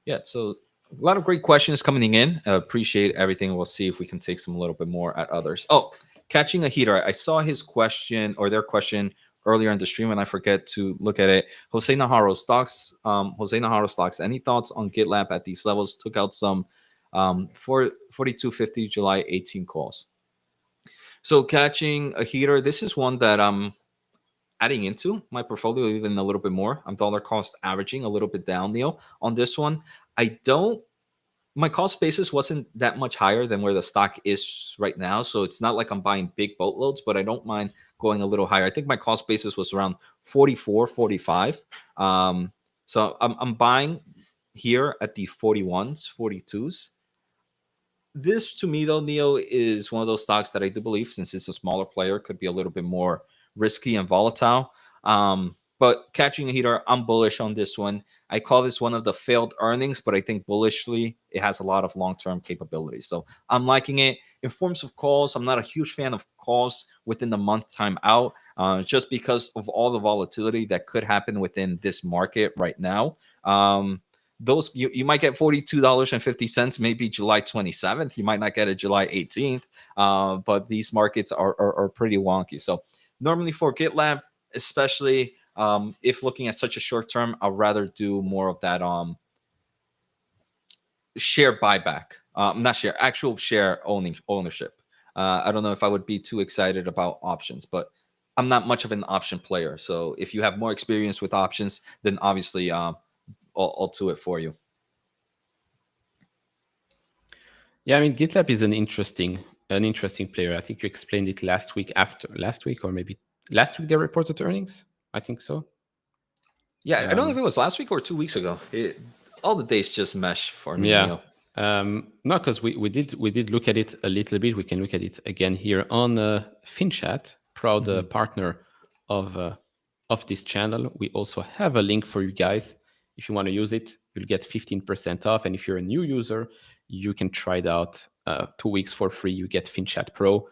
yeah, so a lot of great questions coming in. Appreciate everything. We'll see if we can take some a little bit more at others. Oh, catching a heater. I saw his question or their question earlier in the stream, and I forget to look at it. Jose Najarro stocks. Jose Najarro stocks. Any thoughts on GitLab at these levels? Took out some for 42.50 July 18 calls. So catching a heater. This is one that I'm adding into my portfolio even a little bit more. I'm dollar cost averaging a little bit down, Neil, on this one. I don't My cost basis wasn't that much higher than where the stock is right now. So it's not like I'm buying big boatloads, but I don't mind going a little higher. I think my cost basis was around 44, 45. So I'm buying here at the 41s, 42s. This to me though, Neo, is one of those stocks that I do believe, since it's a smaller player, could be a little bit more risky and volatile. But catching a heater, I'm bullish on this one. I call this one of the failed earnings, but I think bullishly it has a lot of long-term capabilities. So I'm liking it. In forms of calls, I'm not a huge fan of calls within the month time out, just because of all the volatility that could happen within this market right now. Those you might get $42.50 maybe July 27th. You might not get it July 18th. But these markets are pretty wonky. So normally for GitLab, especially if looking at such a short term, I'd rather do more of that share buyback. Not share, actual share ownership. I don't know if I would be too excited about options, but I'm not much of an option player. So if you have more experience with options, then obviously I'll do it for you. Yeah, I mean, GitLab is an interesting player. I think you explained it last week, or maybe last week they reported earnings. I think so. Yeah, I don't know if Um, it was last week or 2 weeks ago. All the days just mesh for me, yeah, Neil. No, because we did look at it a little bit. We can look at it again here on FinChat, proud Hmm. partner of uh, of this channel. We also have a link for you guys. If you want to use it, you'll get 15% off. And if you're a new user, you can try it out 2 weeks for free. You get FinChat Pro.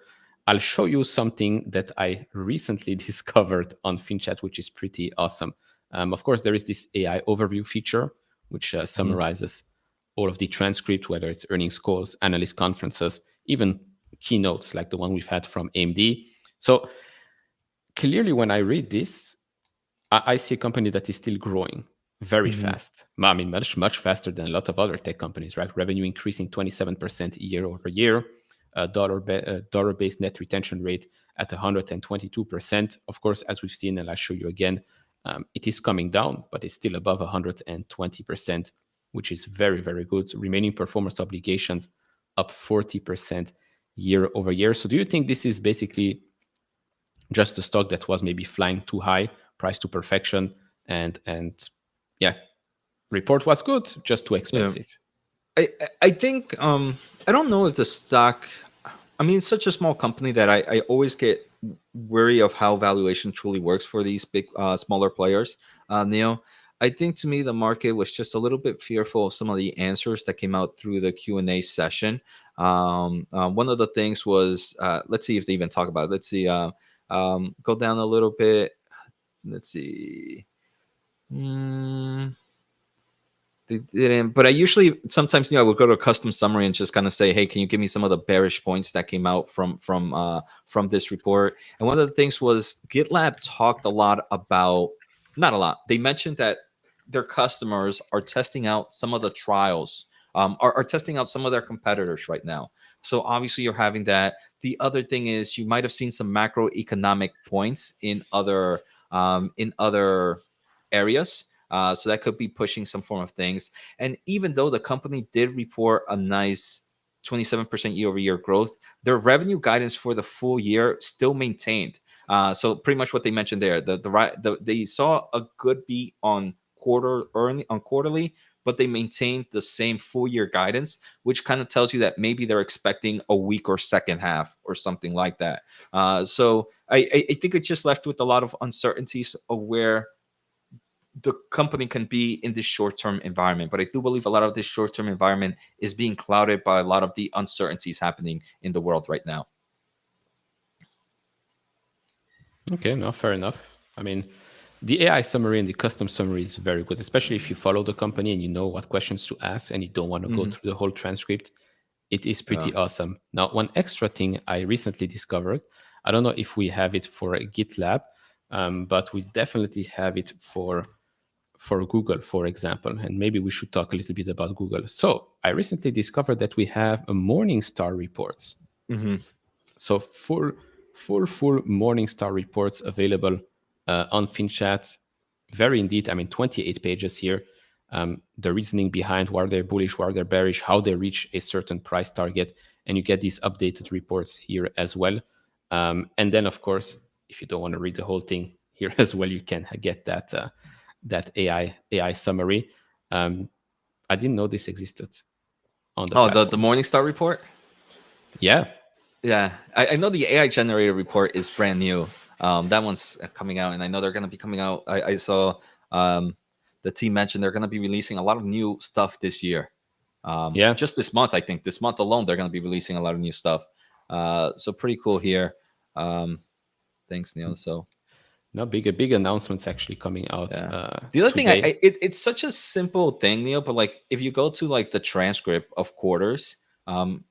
I'll show you something that I recently discovered on FinChat, which is pretty awesome. Of course, there is this AI overview feature, which Hmm. summarizes all of the transcript, whether it's earnings calls, analyst conferences, even keynotes like the one we've had from AMD. So clearly, when I read this, I see a company that is still growing very Hmm. fast. I mean, much faster than a lot of other tech companies, right? Revenue increasing 27% year over year, dollar-based net retention rate at 122%. Of course, as we've seen, and I'll show you again, it is coming down, but it's still above 120%, which is very, very good. Remaining performance obligations up 40% year over year. So do you think this is basically just a stock that was maybe flying too high, price to perfection, and yeah, report was good, just too Yeah. expensive? I think I don't know if the stock. I mean, it's such a small company that I always get wary of how valuation truly works for these big smaller players. Neil, I think to me the market was just a little bit fearful of some of the answers that came out through the Q&A session. One of the things was let's see if they even talk about it. Let's see. Go down a little bit. Let's see. Hmm. They didn't, but I usually sometimes I would go to a custom summary and just kind of say, "Hey, can you give me some of the bearish points that came out from this report?" And one of the things was GitLab talked a lot about, not a lot. They mentioned that their customers are testing out some of the trials, are testing out some of their competitors right now. So obviously you're having that. The other thing is you might have seen some macroeconomic points in other areas, so that could be pushing some form of things. And even though the company did report a nice 27% year over year growth, their revenue guidance for the full year still maintained. So pretty much what they mentioned there, they saw a good beat on quarterly, but they maintained the same full year guidance, which kind of tells you that maybe they're expecting a weaker second half or something like that. So I think it's just left with a lot of uncertainties of where the company can be in this short-term environment. But I do believe a lot of this short-term environment is being clouded by a lot of the uncertainties happening in the world right now. Okay, no, fair enough. I mean, the AI summary and the custom summary is very good, especially if you follow the company and you know what questions to ask and you don't want to go Hmm. through the whole transcript. It is Yeah. pretty awesome. Now, one extra thing I recently discovered, I don't know if we have it for GitLab, but we definitely have it for Google, for example, and maybe we should talk a little bit about Google. So I recently discovered that we have a Morningstar reports. Hmm. So full Morningstar reports available on FinChat. Very indeed. I mean, 28 pages here. The reasoning behind why they're bullish, why they're bearish, how they reach a certain price target, and you get these updated reports here as well. And then, of course, if you don't want to read the whole thing here as well, you can get that AI summary. Um, I didn't know this existed on the Oh, the platform. Morningstar report. Yeah, Yeah, I know the AI generated report is brand new. That one's coming out, and I know they're going to be coming out. I saw um, the team mentioned they're going to be releasing a lot of new stuff this year. yeah. Just this month, I think this month alone, they're going to be releasing a lot of new stuff. So pretty cool here. Um, Thanks, Neil. So No, big announcements actually coming out yeah. The other thing, today. it's such a simple thing, Neil, but like if you go to like the transcript of quarters, um,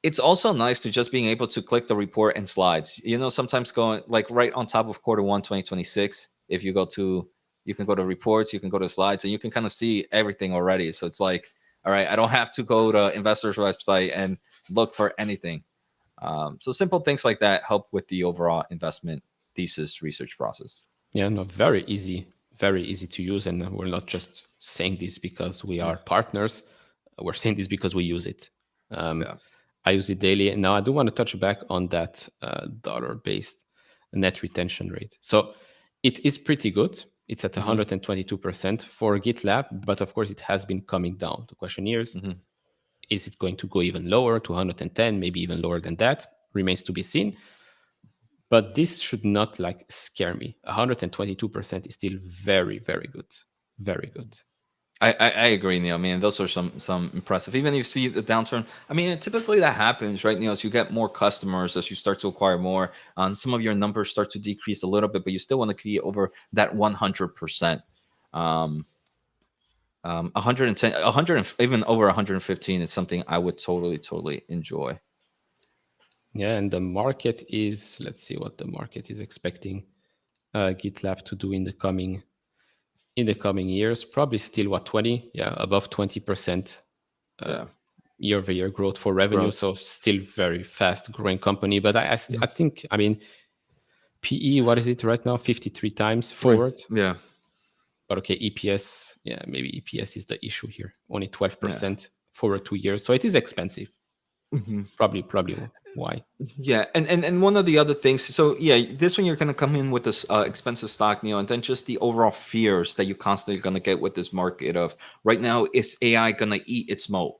it's also nice to just being able to click the report and slides. Sometimes going like right on top of quarter 1, 2026, if you go to, you can go to reports, you can go to slides, and you can kind of see everything already. So it's like, all right, I don't have to go to investors website and look for anything. So simple things like that help with the overall investment thesis research process. Yeah, no, very easy to use. And we're not just saying this because we Yeah. are partners. We're saying this because we use it. Um, Yeah. I use it daily. And now I do want to touch back on that dollar-based net retention rate. So it is pretty good. It's at Hmm. 122% for GitLab, but of course it has been coming down. The question here is, Hmm. Is it going to go even lower to 110, maybe even lower than that? Remains to be seen. But this should not like scare me. 122% is still very, very good. Very good. I agree, Neil. I mean, those are some impressive. Even if you see the downturn, I mean, typically that happens, right? Neil, as you get more customers, as you start to acquire more, some of your numbers start to decrease a little bit, but you still want to be over that 100%. 110, 100, even over 115 is something I would totally enjoy. Yeah, and the market is, let's see what the market is expecting GitLab to do in the coming years. Probably still what, 20? Yeah, above 20% Yeah, year over year growth for revenue. growth. So still very fast growing company. But I think, I mean, PE, what is it right now? 53 times Three. forward. Yeah, But okay, EPS, yeah, maybe EPS is the issue here. Only yeah. 12% forward 2 years. So it is expensive. Probably why. Yeah, and one of the other things, so yeah, this one you're gonna come in with this expensive stock, Neil, and then just the overall fears that you constantly gonna get with this market of right now, is AI gonna eat its moat?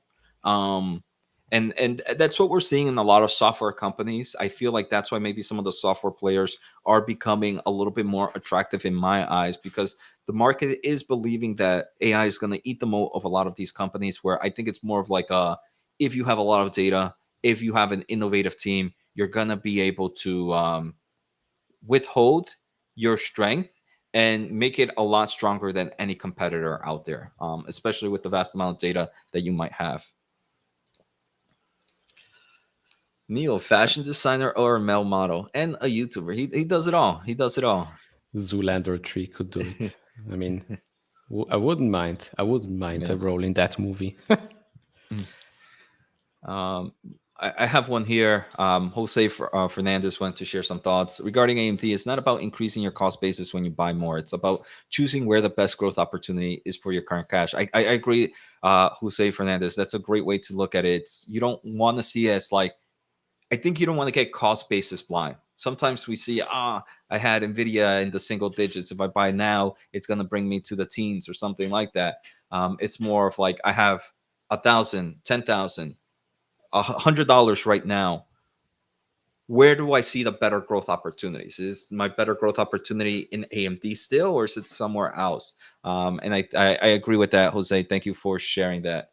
Um, and that's what we're seeing in a lot of software companies. I feel like that's why maybe some of the software players are becoming a little bit more attractive in my eyes, because the market is believing that AI is gonna eat the moat of a lot of these companies. Where I think it's more of like if you have a lot of data, if you have an innovative team, you're gonna be able to withhold your strength and make it a lot stronger than any competitor out there, especially with the vast amount of data that you might have. Neil, fashion designer or a male model and a YouTuber. He does it all. He does it all. Zoolander 3 could do it. I mean, I wouldn't mind. I wouldn't mind Yeah. a role in that movie. Um, I have one here. Jose Fernandez went to share some thoughts regarding AMD. It's not about increasing your cost basis when you buy more. It's about choosing where the best growth opportunity is for your current cash. I agree, Jose Fernandez. That's a great way to look at it. You don't want to see it as like, I think you don't want to get cost basis blind. Sometimes we see, I had Nvidia in the single digits. If I buy now, it's going to bring me to the teens or something like that. It's more of like, I have 1,000, 10,000, $100 right now. Where do I see the better growth opportunities? Is my better growth opportunity in AMD still, or is it somewhere else? And I agree with that, Jose. Thank you for sharing that.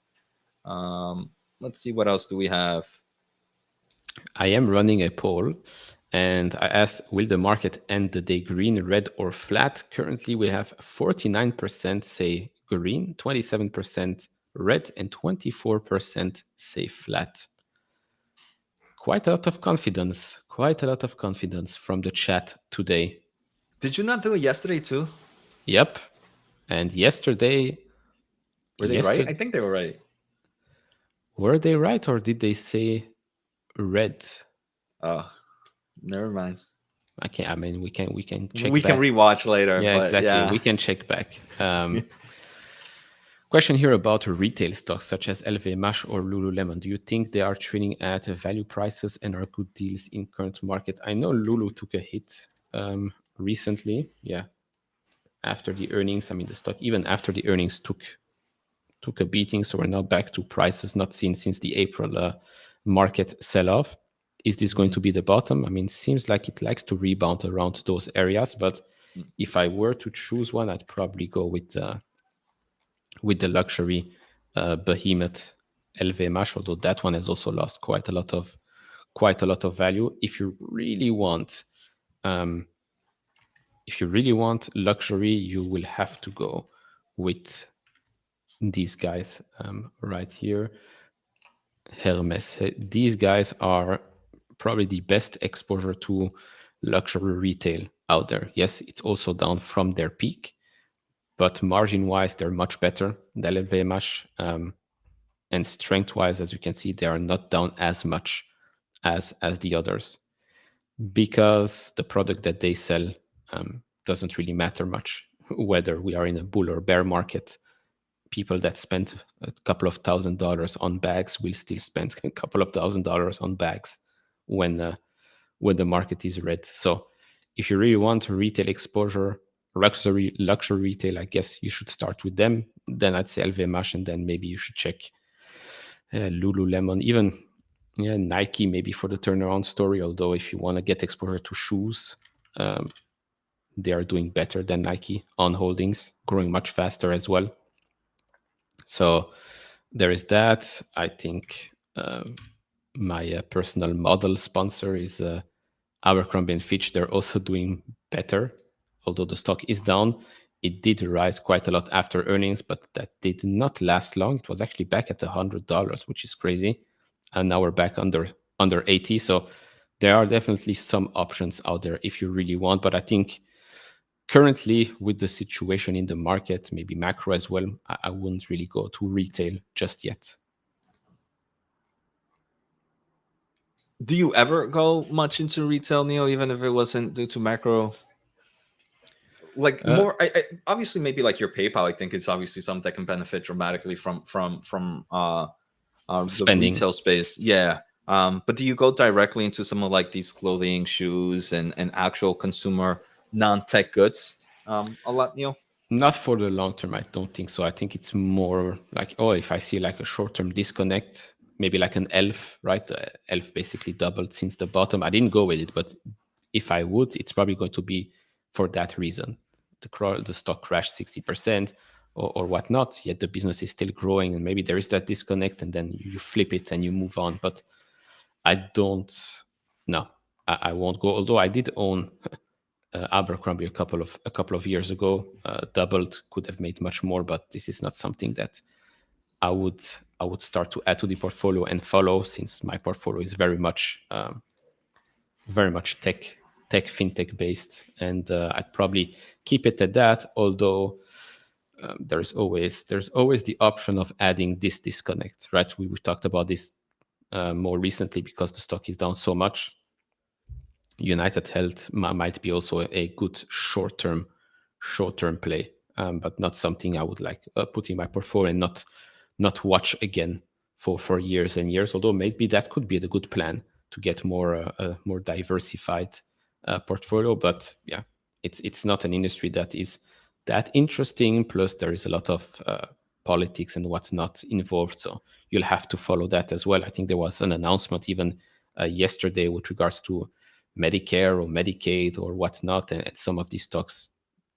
Let's see, what else do we have? I am running a poll and I asked, will the market end the day green, red, or flat? Currently, we have 49% say green, 27% red, and 24% say flat. Quite a lot of confidence, from the chat today. Did you not do it yesterday too? Yep. And yesterday, Were they right? yesterday, I think they were right. were they right or did they say red? Oh, never mind. I can't. I mean, we can check We can back. rewatch later, Yeah, but exactly. yeah. We can check back. Question here about retail stocks such as LVMH or Lululemon. Do you think they are trading at value prices and are good deals in current market? I know Lulu took a hit recently. Yeah, after the earnings. I mean, the stock even after the earnings took a beating. So we're now back to prices not seen since the April market sell-off. Is this going Mhm. to be the bottom? I mean, seems like it likes to rebound around those areas. But if I were to choose one, I'd probably go with the luxury behemoth LVMH, although that one has also lost quite a lot of value. Um, if you really want luxury, you will have to go with these guys right here, Hermes. These guys are probably the best exposure to luxury retail out there. Yes, it's also down from their peak, but margin wise, they're much better than LVMH. And strength wise, as you can see, they are not down as much as the others, because the product that they sell doesn't really matter much whether we are in a bull or bear market. People that spend a couple of $1,000s on bags will still spend a couple of $1,000s on bags when the market is red. So if you really want retail exposure, luxury retail, I guess you should start with them. Then I'd say LVMH, and then maybe you should check Lululemon, even yeah, Nike maybe for the turnaround story. Although if you want to get exposure to shoes, they are doing better than Nike on holdings, growing much faster as well. So there is that. I think my personal model sponsor is Abercrombie and Fitch. They're also doing better, although the stock is down. It did rise quite a lot after earnings, but that did not last long. It was actually back at $100, which is crazy, and now we're back under 80. So there are definitely some options out there if you really want. But I think currently, with the situation in the market, maybe macro as well, I wouldn't really go to retail just yet. Do you ever go much into retail, Neil, even if it wasn't due to macro? Like Uh, more, obviously maybe like your PayPal. I think it's obviously something that can benefit dramatically from the Spending. retail space. Yeah. But do you go directly into some of like these clothing, shoes, and actual consumer non-tech goods a lot, Neil? Not for the long term, I don't think so. I think it's more like, oh, if I see like a short term disconnect, maybe like an ELF, right? ELF basically doubled since the bottom. I didn't go with it, but if I would, it's probably going to be for that reason. The stock crashed 60% or whatnot, yet the business is still growing, and maybe there is that disconnect, and then you flip it and you move on. But I don't, no, I won't go. Although I did own Abercrombie a couple of years ago, doubled, could have made much more, but this is not something that I would I would start to add to the portfolio and follow, since my portfolio is very much tech fintech based, and I'd probably keep it at that. Although there's always the option of adding this disconnect, right? We talked about this more recently because the stock is down so much. United Health might be also a good short term play, but not something I would like put in my portfolio and not watch again for years and years. Although maybe that could be the good plan to get more diversified portfolio. But yeah, it's not an industry that is that interesting. Plus, there is a lot of politics and whatnot involved, so you'll have to follow that as well. I think there was an announcement even yesterday with regards to Medicare or Medicaid or whatnot, and some of these stocks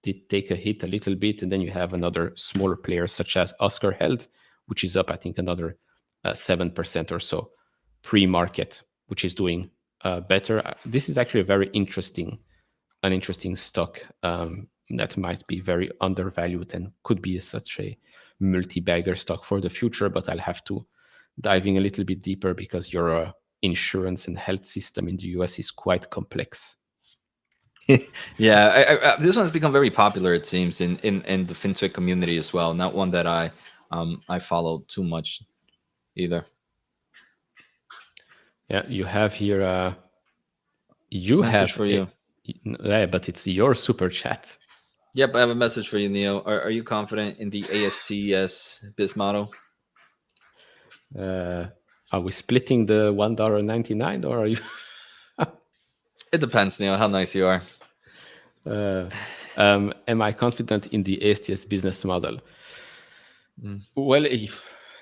did take a hit a little bit. And then you have another smaller player such as Oscar Health, which is up, I think, another 7% or so pre-market, which is doing better. This is actually a very interesting stock that might be very undervalued and could be such a multi-bagger stock for the future. But I'll have to dive in a little bit deeper because your insurance and health system in the US is quite complex. Yeah, this one has become very popular. It seems in the fintech community as well. Not one that I follow too much either. Yeah, you have here. You Message have for a. you. Yeah, but it's your super chat. Yep, I have a message for you, Neil. Are you confident in the ASTS biz model? Uh, are we splitting the $1.99 or are you? It depends, Neil, how nice you are. uh, am I confident in the ASTS business model? Mm. Well,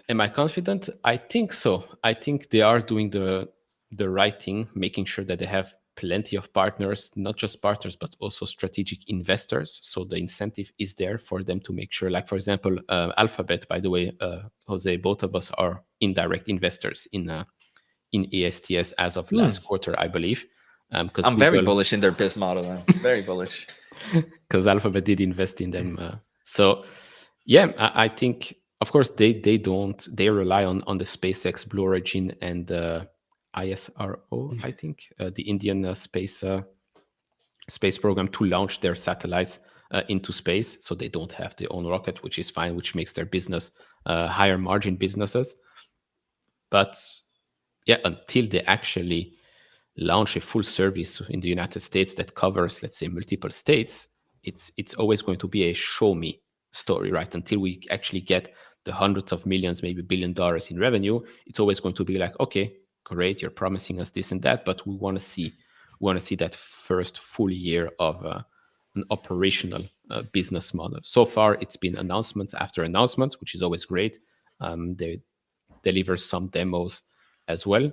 am I confident? I think so. I think they are doing the right thing, making sure that they have plenty of partners, not just partners, but also strategic investors. So the incentive is there for them to make sure, like, for example, Alphabet, by the way, Jose, both of us are indirect investors in ASTS as of Hmm. last quarter, I believe, because I'm very Google, bullish in their biz model, man. Very bullish. because Alphabet did invest in them. So yeah, I think, of course, they rely on the SpaceX, Blue Origin, and ISRO, I think, the Indian space program, to launch their satellites into space. So they don't have their own rocket, which is fine, which makes their business higher margin businesses. But yeah, until they actually launch a full service in the United States that covers, let's say, multiple states, it's always going to be a show me story, right? Until we actually get the hundreds of millions, maybe $1 billion in revenue, it's always going to be like, okay, great, you're promising us this and that, but we want to see that first full year of an operational business model. So far, it's been announcements after announcements, which is always great. They deliver some demos as well.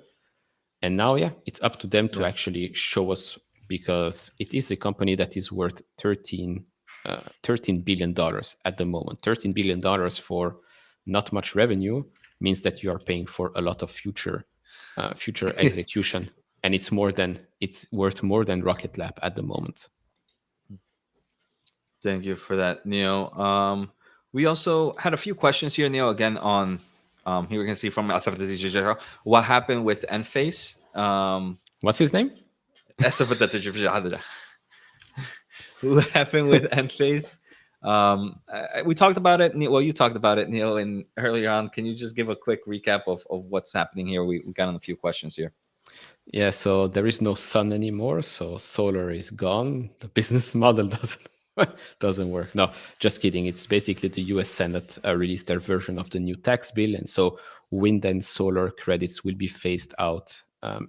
And now, yeah, it's up to them to Yeah. actually show us, because it is a company that is worth $13 billion at the moment. $13 billion for not much revenue means that you are paying for a lot of future execution, and it's worth more than Rocket Lab at the moment. Thank you for that, Neil. We also had a few questions here, Neil, again on here we can see from what happened with Enphase. What's his name? What happened with Enphase? We talked about it. Well, you talked about it, Neil, and earlier on. Can you just give a quick recap of what's happening here? We got on a few questions here. Yeah, so there is no sun anymore, so solar is gone. The business model doesn't work. No, just kidding. It's basically the U.S. Senate released their version of the new tax bill, and so wind and solar credits will be phased out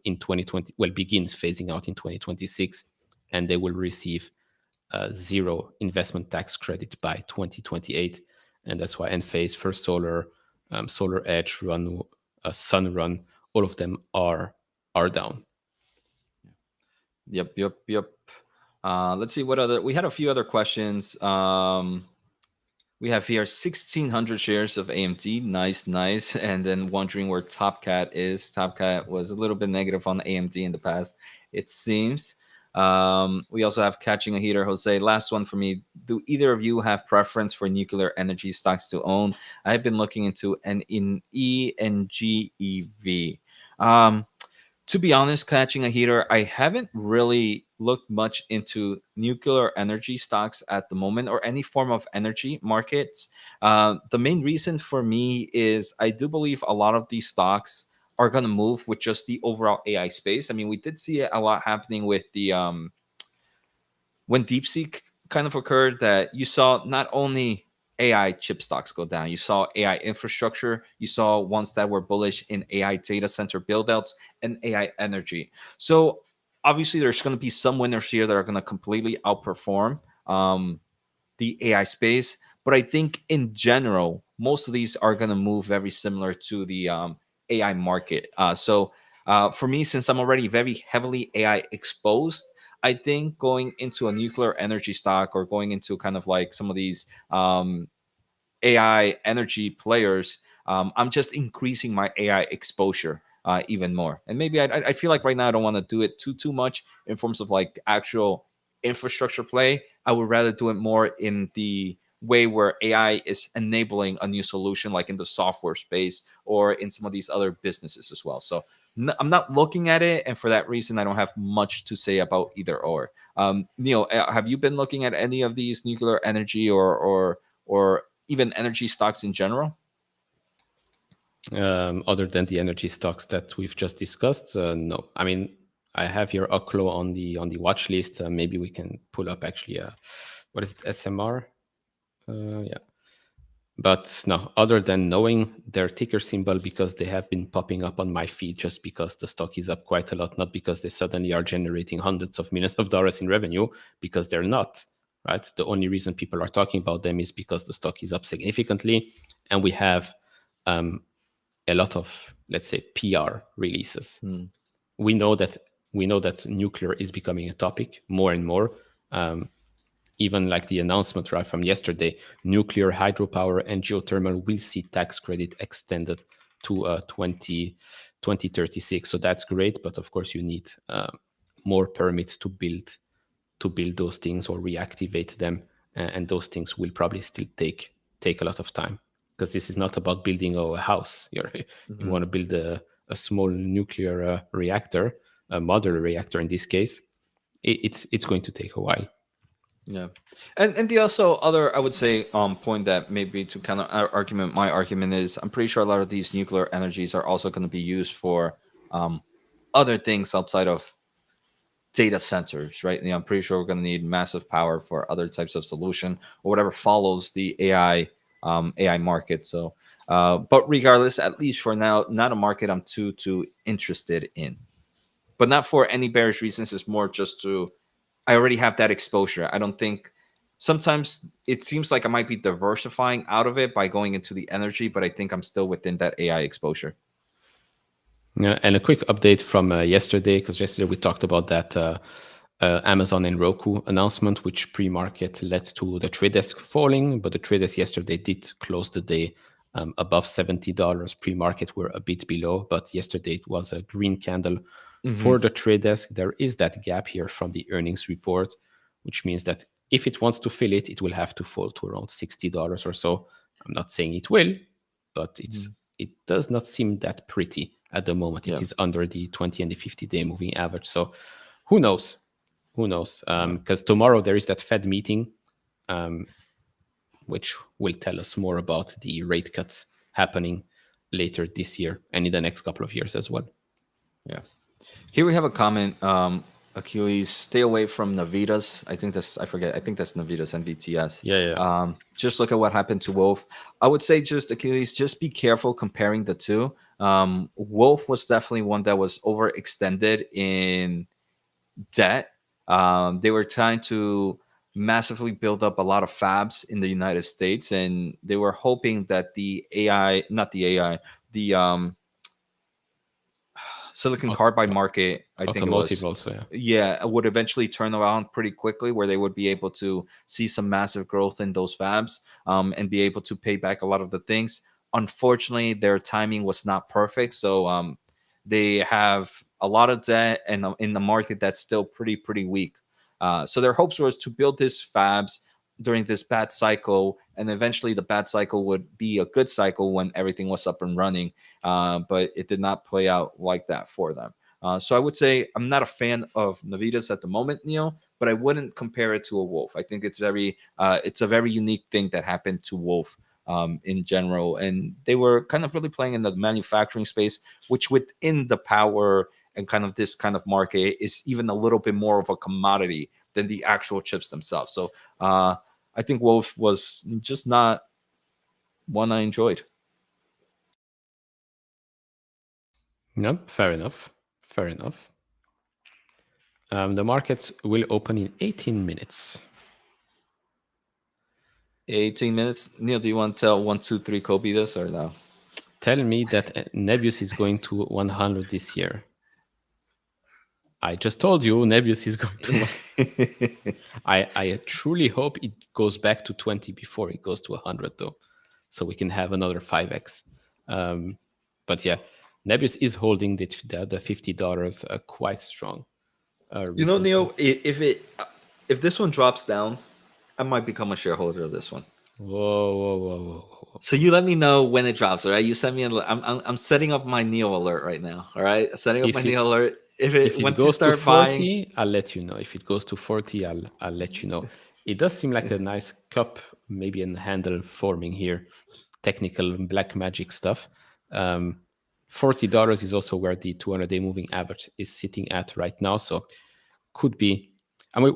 in 2020. Well, begins phasing out in 2026, and they will receive zero investment tax credit by 2028, and that's why Enphase, First Solar, Solar Edge, Run, Sunrun, all of them are down. Yep. Let's see what other. We had a few other questions. We have here 1,600 shares of AMD. Nice. And then wondering where Top Cat is. Top Cat was a little bit negative on AMD in the past, it seems. We also have Catching a Heater. Jose, last one for me. Do either of you have preference for nuclear energy stocks to own? I've been looking into NE and GEV. To be honest, Catching a Heater, I haven't really looked much into nuclear energy stocks at the moment or any form of energy markets. The main reason for me is I do believe a lot of these stocks are going to move with just the overall AI space. I mean, we did see a lot happening with the when DeepSeek kind of occurred, that you saw not only AI chip stocks go down, you saw AI infrastructure, you saw ones that were bullish in AI data center buildouts and AI energy. So obviously, there's going to be some winners here that are going to completely outperform the AI space. But I think in general, most of these are going to move very similar to the AI market. So for me, since I'm already very heavily AI exposed, I think going into a nuclear energy stock or going into kind of like some of these AI energy players, I'm just increasing my AI exposure even more. And maybe I feel like right now I don't want to do it too much in forms of like actual infrastructure play. I would rather do it more in the way where AI is enabling a new solution, like in the software space or in some of these other businesses as well. So I'm not looking at it, and for that reason, I don't have much to say about either or. Neil, have you been looking at any of these nuclear energy or even energy stocks in general? Other than the energy stocks that we've just discussed, no. I mean, I have your Oklo on the watch list. Maybe we can pull up actually. What is it? SMR? Yeah. But no, other than knowing their ticker symbol, because they have been popping up on my feed just because the stock is up quite a lot, not because they suddenly are generating hundreds of millions of dollars in revenue, because they're not, right? The only reason people are talking about them is because the stock is up significantly, and we have a lot of, let's say, PR releases. Hmm. We know that nuclear is becoming a topic more and more. Even like the announcement right from yesterday, nuclear, hydropower, and geothermal will see tax credit extended to 2036. So that's great, but of course you need more permits to build those things or reactivate them, and those things will probably still take a lot of time, because this is not about building a house. You Mhm. want to build a small nuclear reactor, a modular reactor in this case. It's going to take a while. Yeah, and the also other I would say point that maybe to kind of argument my argument is I'm pretty sure a lot of these nuclear energies are also going to be used for um, other things outside of data centers, right? I'm pretty sure we're going to need massive power for other types of solution or whatever follows the AI market. So, but regardless, at least for now, not a market I'm too interested in, but not for any bearish reasons. It's more just to I already have that exposure. I don't think Sometimes it seems like I might be diversifying out of it by going into the energy, but I think I'm still within that AI exposure. Yeah, and a quick update from yesterday, because yesterday we talked about that Amazon and Roku announcement, which pre-market led to the trade desk falling, but the trade desk yesterday did close the day above $70. Pre-market were a bit below, but yesterday it was a green candle Hmm. for the trade desk. There is that gap here from the earnings report, which means that if it wants to fill it, it will have to fall to around $60 or so. I'm not saying it will, but it does not seem that pretty at the moment. It Yeah. is under the 20 and the 50-day moving average. So who knows? Who knows? Yeah. Because tomorrow there is that Fed meeting, um, which will tell us more about the rate cuts happening later this year and in the next couple of years as well. Yeah. Here we have a comment. Achilles, stay away from Navitas. I think that's, I forget. I think that's Navitas NVTS. Yeah, yeah. Just look at what happened to Wolf. I would say just Achilles, just be careful comparing the two. Wolf was definitely one that was overextended in debt. They were trying to massively build up a lot of fabs in the United States, and they were hoping that the AI, not the AI, the silicon Aut- carbide market, I think it automotive was, also, yeah. yeah, would eventually turn around pretty quickly, where they would be able to see some massive growth in those fabs, and be able to pay back a lot of the things. Unfortunately, their timing was not perfect, so they have a lot of debt, and in the market that's still pretty weak. So their hopes was to build these fabs during this bad cycle, and eventually the bad cycle would be a good cycle when everything was up and running. But it did not play out like that for them. So I would say I'm not a fan of Navitas at the moment, Neil, but I wouldn't compare it to a Wolf. I think it's a very unique thing that happened to Wolf in general, and they were kind of really playing in the manufacturing space, which within the power and kind of this kind of market is even a little bit more of a commodity than the actual chips themselves. So I think Wolf was just not one I enjoyed. No, fair enough. Fair enough. The markets will open in 18 minutes. 18 minutes. Neil, do you want to tell 1, 2, 3 Kobe this or no? Tell me that Nebius is going to 100 this year. I just told you Nebius is going to. I truly hope it goes back to 20 before it goes to 100, though, so we can have another 5x. But yeah, Nebius is holding the $50 quite strong You know, recently. Neil, if this one drops down, I might become a shareholder of this one. Whoa, whoa, whoa, whoa, whoa. So you let me know when it drops, all right? You send me an alert. I'm setting up my Neil alert right now, all right? Setting up my If it Neil alert. if it Once you goes to start buying, 40, I'll let you know. If it goes to 40, I'll let you know. It does seem like a nice cup, maybe a handle forming here. Technical black magic stuff. Um, $40 is also where the 200-day moving average is sitting at right now. So could be. I mean,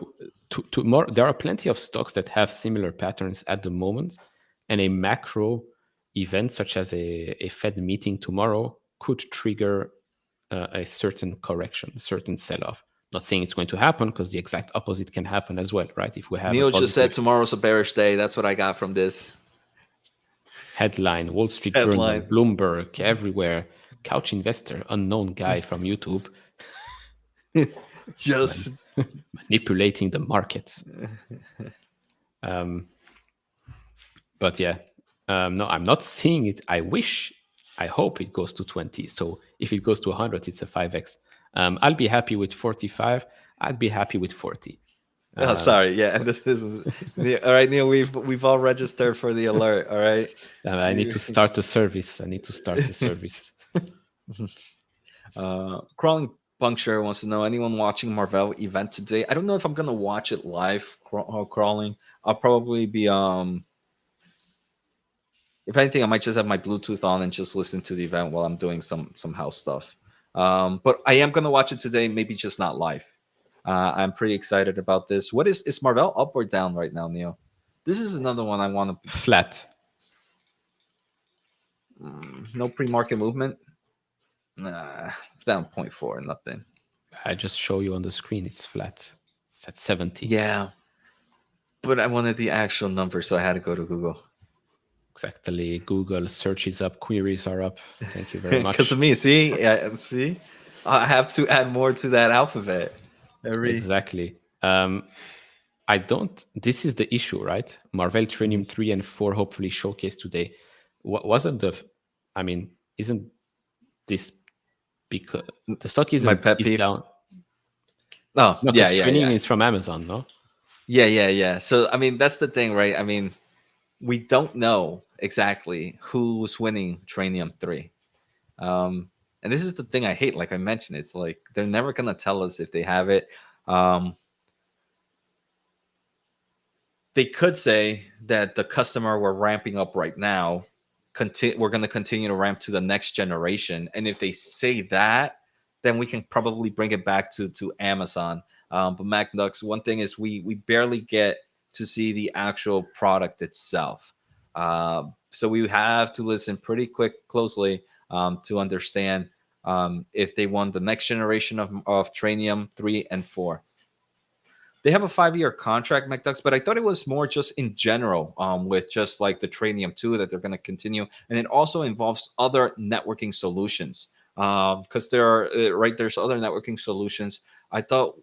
to more. There are plenty of stocks that have similar patterns at the moment, and a macro event such as a Fed meeting tomorrow could trigger a certain correction, a certain sell-off. Not saying it's going to happen, because the exact opposite can happen as well, right? If we have a Neil just said positive tomorrow's a bearish day. That's what I got from this headline, Wall Street Journal, headline. Bloomberg, everywhere, couch investor, unknown guy from YouTube, man, Just manipulating the markets. But yeah, no, I'm not seeing it. I hope it goes to 20. So if it goes to 100, it's a 5x. I'll be happy with 45. I'd be happy with 40. oh, sorry. Yeah, and this is all right, Neil. We've all registered for the alert. All right. I need to start a service. I need to start a service. Crawling Puncture wants to know, anyone watching Marvell event today? I don't know if I'm gonna watch it live. Crawling. I'll probably be if anything, I might just have my Bluetooth on and just listen to the event while I'm doing some house stuff. But I am gonna watch it today. Maybe just not live. I'm pretty excited about this. What is Marvell up or down right now, Neil? This is another one I want to. Flat. No pre-market movement. Nah, down 0.4, nothing. I just show you on the screen. It's flat. It's at 70. Yeah. but I wanted the actual number, so I had to go to Google. Exactly. Google search is up, queries are up. Thank you very Because much. of me. See, I have to add more to that alphabet. Every Exactly. I don't. This is the issue, right? Marvell Mhm. Trinium 3 and 4 hopefully showcased today. Wasn't the. I mean, isn't this because the stock My isn't pet is peeve. down? Oh No, yeah, because yeah, Trinium yeah, is from Amazon, no? yeah. So I mean, that's the thing, right? I mean, we don't know exactly who's winning Tranium 3. Um, and this is the thing I hate. Like I mentioned, it's like they're never gonna tell us if they have it. Um, they could say that the customer we're ramping up right now, we're going to continue to ramp to the next generation. And if they say that, then we can probably bring it back to Amazon. But MacDux, one thing is we barely get to see the actual product itself. So we have to listen pretty closely to understand if they want the next generation of Tranium 3 and 4. They have a 5-year contract, McDucks, but I thought it was more just in general with just like the Tranium 2 that they're going to continue. And it also involves other networking solutions because there are, right, there's other networking solutions. I thought,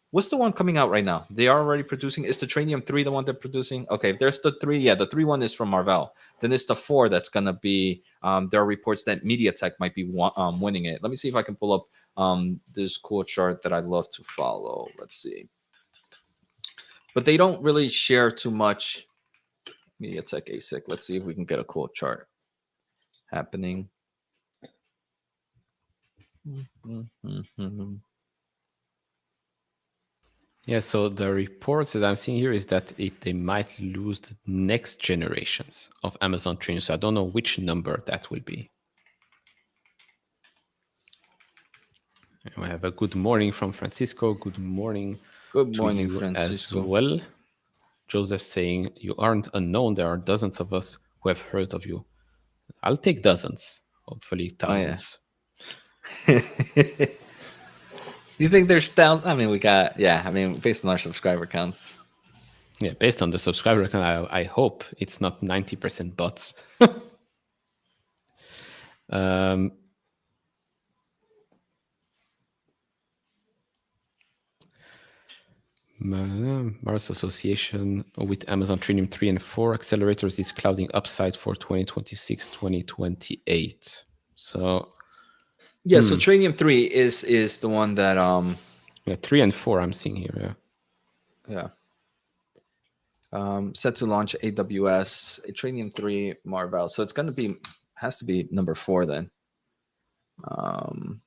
what's the one coming out right now? They are already producing. Is the Tranium 3 the one they're producing? Okay, if there's the 3, yeah, the 3 one is from Marvell. Then it's the 4 that's going to be, there are reports that MediaTek might be winning it. Let me see if I can pull up this cool chart that I love to follow. Let's see, but they don't really share too much. MediaTek ASIC. Let's see if we can get a cool chart happening. Yeah, so the reports that I'm seeing here is that they might lose the next generations of Amazon Trinium. So I don't know which number that will be. And we have a good morning from Francisco. Good morning Good to morning, you as Francisco. well. Joseph saying, you aren't unknown. There are dozens of us who have heard of you. I'll take dozens, hopefully Oh yeah. thousands. You think there's thousands? I mean, we got, yeah. I mean, based on our subscriber counts. Yeah, based on the subscriber count, I hope it's not 90% bots. um, Mars Association with Amazon Trinium 3 and 4 accelerators is clouding upside for 2026, 2028. So, Yeah. So Tranium 3 is the one that yeah, 3 and 4 I'm seeing here. Yeah. yeah set to launch AWS Tranium 3 Marvell. So it's gonna be, has to be number 4 then. Um,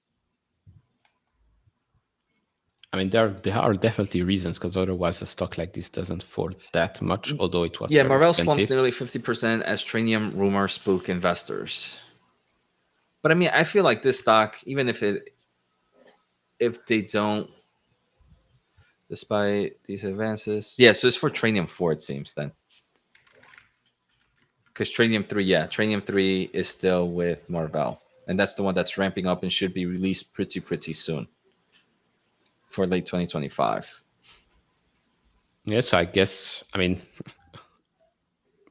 I mean, there are definitely reasons because otherwise a stock like this doesn't fall that much, although it was yeah, very Marvell slumps expensive. nearly 50% as Tranium rumor spook investors. But I mean, I feel like this stock, even if they don't, despite these advances, yeah. So it's for Tranium 4, it seems then, because Tranium 3, yeah, Tranium 3 is still with Marvell, and that's the one that's ramping up and should be released pretty soon for late 2025. Yeah, so I mean,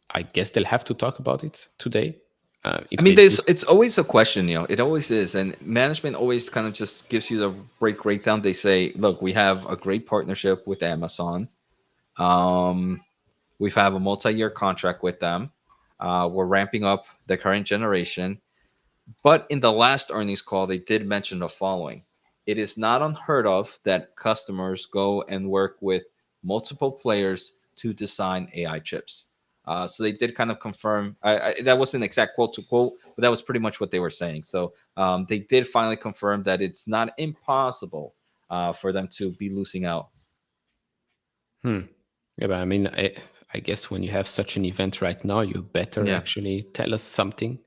I guess they'll have to talk about it today. I If mean, they do, it's always a question, it always is, and management always kind of just gives you the breakdown. They say, look, we have a great partnership with Amazon. Um, we have a multi-year contract with them. We're ramping up the current generation. But in the last earnings call, they did mention the following: it is not unheard of that customers go and work with multiple players to design AI chips. So they did kind of confirm. That wasn't an exact quote to quote, but that was pretty much what they were saying. So they did finally confirm that it's not impossible for them to be losing out. yeah, but I mean, I guess when you have such an event right now, you better Yeah, actually tell us something.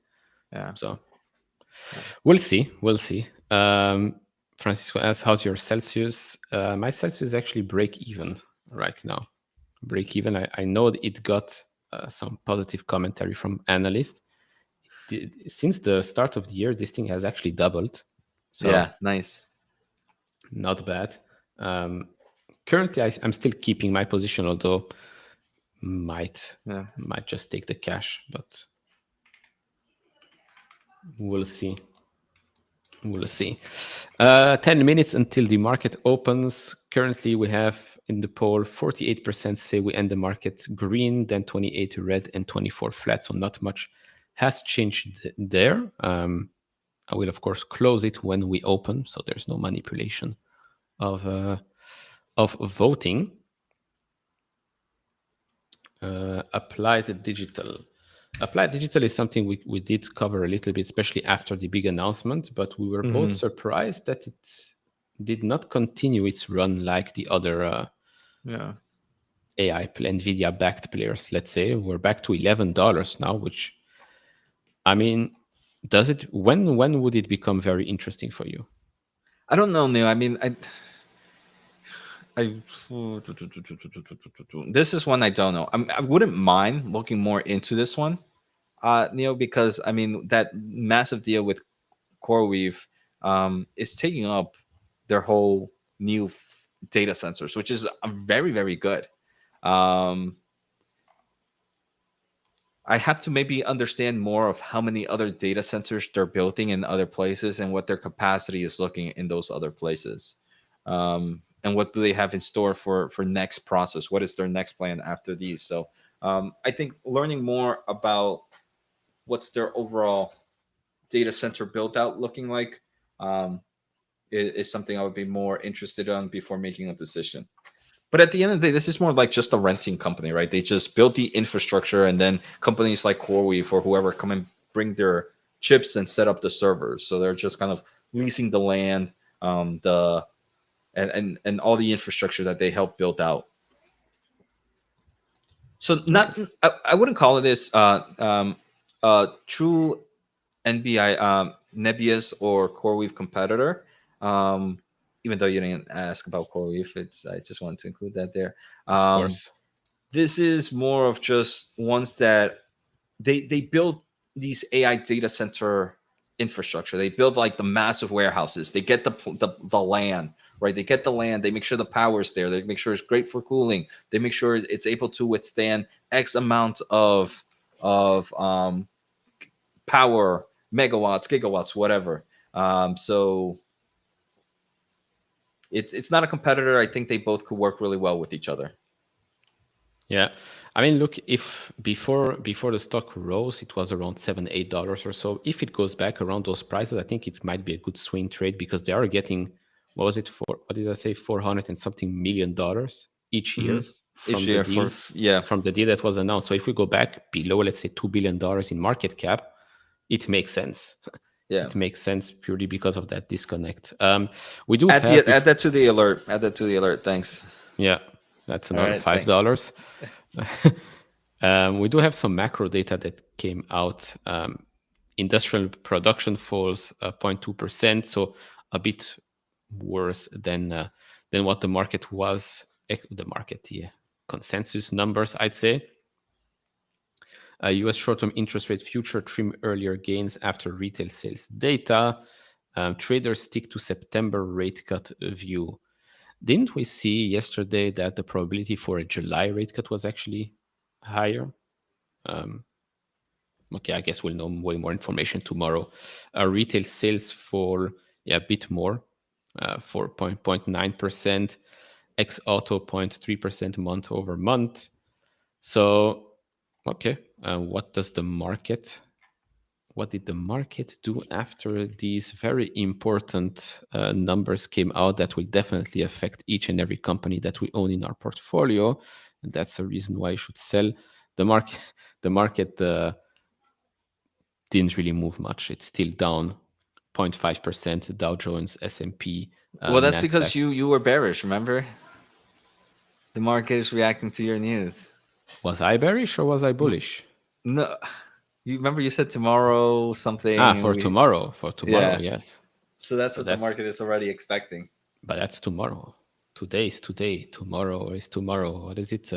yeah, So yeah. we'll see. We'll see. Francisco asks, how's your Celsius? My Celsius actually break even right now. Break even. I know it got some positive commentary from analysts. Since the start of the year, this thing has actually doubled. So Yeah, nice. not bad. Currently, I'm still keeping my position, although might Yeah. might just take the cash, but we'll see. We'll see. 10 minutes until the market opens. Currently, we have in the poll 48% say we end the market green, then 28 red, and 24 flat. So not much has changed there. I will, of course, close it when we open, so there's no manipulation of voting. Applied digital. Applied digital is something we did cover a little bit, especially after the big announcement, but we were both Hmm. surprised that it did not continue its run like the other Yeah. AI Nvidia backed players. Let's say we're back to $11 now, which I mean, does it when would it become very interesting for you? I don't know, Neil. I mean, I this is one I don't know. I wouldn't mind looking more into this one, Neil, because I mean that massive deal with CoreWeave is taking up their whole new data sensors, which is very very good. Um, I have to maybe understand more of how many other data centers they're building in other places and what their capacity is looking in those other places. And what do they have in store for next process? What is their next plan after these? So I think learning more about what's their overall data center build out looking like um, is something I would be more interested in before making a decision. But at the end of the day, this is more like just a renting company, right? They just build the infrastructure, and then companies like CoreWeave or whoever come and bring their chips and set up the servers. So they're just kind of leasing the land, the and all the infrastructure that they help build out. So Okay, not, I wouldn't call it this true NBI Nebius or CoreWeave competitor. Um, Even though you didn't ask about CoreWeave, it's I just wanted to include that there. of Um, course. this is more of just ones that they build these AI data center infrastructure. They build like the massive warehouses. They get the land, right? They get the land. They make sure the power is there. They make sure it's great for cooling. They make sure it's able to withstand X amount of power, megawatts, gigawatts, whatever. So it's not a competitor. I think they both could work really well with each other. Yeah, I mean, look, if before the stock rose, it was around $7, $8 or so. If it goes back around those prices, I think it might be a good swing trade because they are getting what was it for? What did I say? 400 and something $1 million each Hmm. year Each year for yeah, from the deal that was announced. So if we go back below, let's say $2 billion in market cap, it makes sense. yeah. It makes sense purely because of that disconnect. We do have Add that to the alert. Add that to the alert. Thanks. yeah, that's All another right. Thanks. $5. We do have some macro data that came out. Industrial production falls 0.2%, so a bit worse than what the market was. The market, yeah, consensus numbers, I'd say. U.S. short-term interest rate future trim earlier gains after retail sales data. Traders stick to September rate cut view. Didn't we see yesterday that the probability for a July rate cut was actually higher? Um, okay, I guess we'll know way more information tomorrow. Retail sales fall yeah, a bit more, 4.9%, ex auto 0.3% month over month. So, okay, what did the market do after these very important numbers came out that will definitely affect each and every company that we own in our portfolio? And that's the reason why you should sell. The market, the market didn't really move much. It's still down 0.5%. Dow Jones, S&P, Well, that's because Nasdaq. you were bearish. Remember, the market is reacting to your news. Was I bearish or was I bullish? No, you remember you said tomorrow Ah, something. for tomorrow. For tomorrow, Yeah. yes. So that's But what the that's market is already expecting. but that's tomorrow. Today is today. Tomorrow is tomorrow. What is it?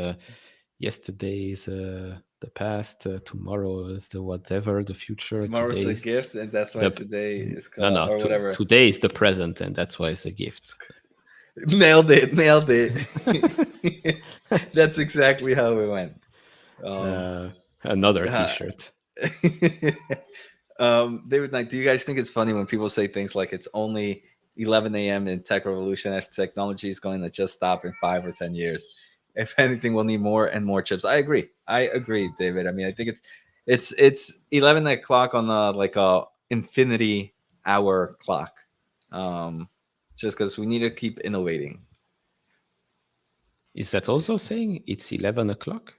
Yesterday is the past. Tomorrow is the whatever. The future. Tomorrow's Today a is gift, and that's why the today is no called no. or whatever. Today is the present, and that's why it's a gift. Nailed it. Nailed it. That's exactly how it went. Um, Uh, Another uh, T-shirt. David Knight, do you guys think it's funny when people say things like it's only 11 a.m. in tech revolution if technology is going to just stop in 5 or 10 years? If anything, we'll need more and more chips. I agree. I agree, David. I mean, I think it's 11 o'clock on like a infinity hour clock. Um, just because we need to keep innovating. Is that also saying it's 11 o'clock?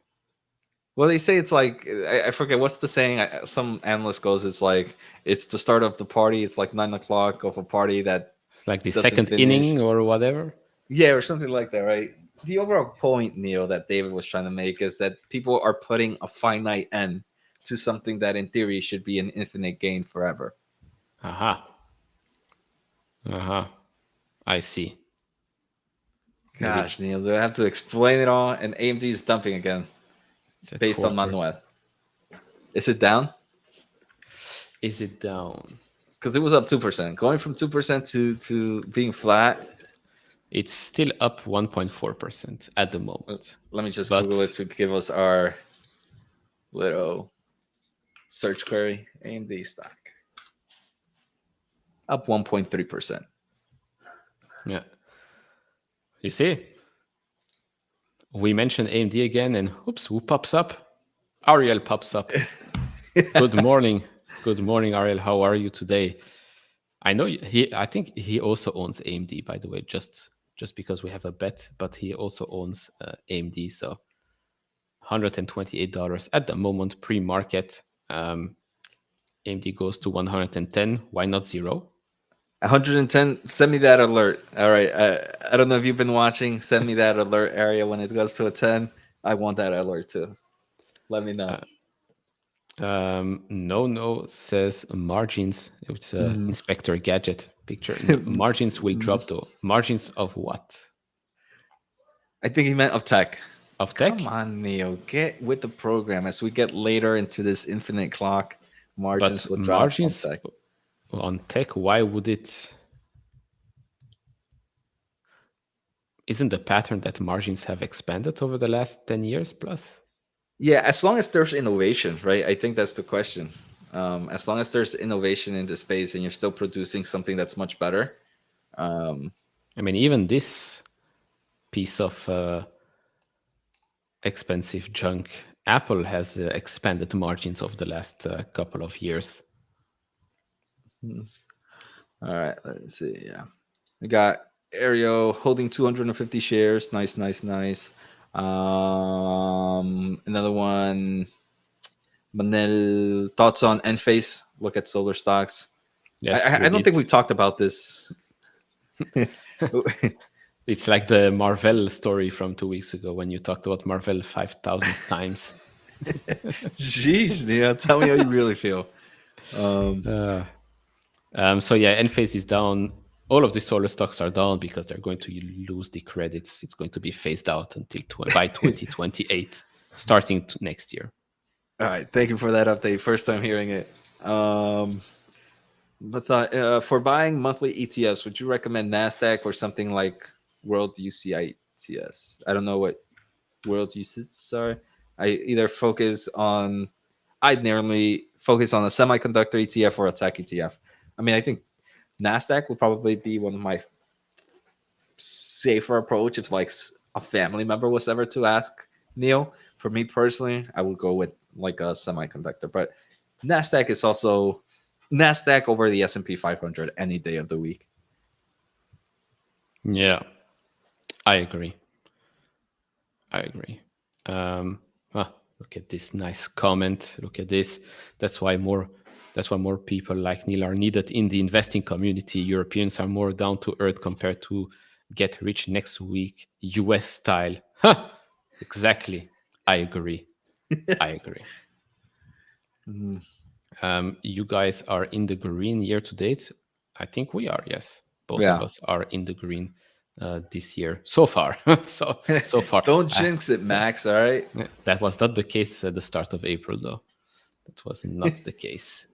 Well, they say it's like I forget what's the saying. Some analyst goes, it's like it's the start of the party. It's like 9 o'clock of a party that It's like the doesn't second finish. inning or whatever. Yeah, or something like that, right? The overall point, Neil, that David was trying to make is that people are putting a finite end to something that, in theory, should be an infinite gain forever. Aha. Aha. I see. Maybe Gosh, Neil, do I have to explain it all? And AMD is dumping again, it's a based on quarter. Manuel. Is it down? Is it down? Because it was up 2%, going from 2% to being flat. It's still up 1.4% at the moment. Let me just Google it But to give us our little search query. AMD stock up 1.3%. yeah, you see, we mentioned AMD again, and oops, who pops up? Ariel pops up. Good morning. Good morning, Ariel. How are you today? I know he. I think he also owns AMD, by the way. Just because we have a bet, but he also owns AMD. So $128 at the moment pre-market. AMD goes to 110. Why not zero? 110. Send me that alert. All right. I don't know if you've been watching. Send me that alert area when it goes to a 10. I want that alert too. Let me know. Uh, no says margins. It's a Mhm. Inspector Gadget picture. Margins will drop though. Margins of what? I think he meant of tech. Of Come tech? on, Neo. Get with the program. As we get later into this infinite clock, But margins will drop on margins tech. on tech, why would it? Isn't the pattern that margins have expanded over the last 10 years plus? Yeah, as long as there's innovation, right? I think that's the question. As long as there's innovation in the space and you're still producing something that's much better. Um, I mean, even this piece of expensive junk, Apple has expanded margins over the last couple of years. all right, let's see. Yeah, we got Aereo holding 250 shares. Nice, nice, nice. Another one. Manel, thoughts on Enphase? Look at solar stocks. I, Yes, I we I don't think did. we've talked about this. It's like the Marvell story from 2 weeks ago when you talked about Marvell 5,000 times. Jeez, tell me how you really feel. Um, Uh, so yeah, Enphase is down. All of the solar stocks are down because they're going to lose the credits. It's going to be phased out until by 2028, starting next year. all right, thank you for that update. First time hearing it. Um, but for buying monthly ETFs, would you recommend Nasdaq or something like World UCITS? I don't know what World UCITS are. I'd normally focus on a semiconductor ETF or a tech ETF. I mean, I think Nasdaq would probably be one of my safer approach if like a family member was ever to ask Neil. For me personally, I would go with like a semiconductor, but Nasdaq is also Nasdaq over the S&P 500 any day of the week. Yeah, I agree. I agree. Look at this nice comment. Look at this. That's why more. That's why more people like Neil are needed in the investing community. Europeans are more down to earth compared to get rich next week, US style. Huh, exactly. I agree. I agree. Mm, You guys are in the green year to date. I think we are. Yes, both of yeah. us are in the green this year so far. So far. Don't jinx it, Max. All right. That was not the case at the start of April, though. That was not the case.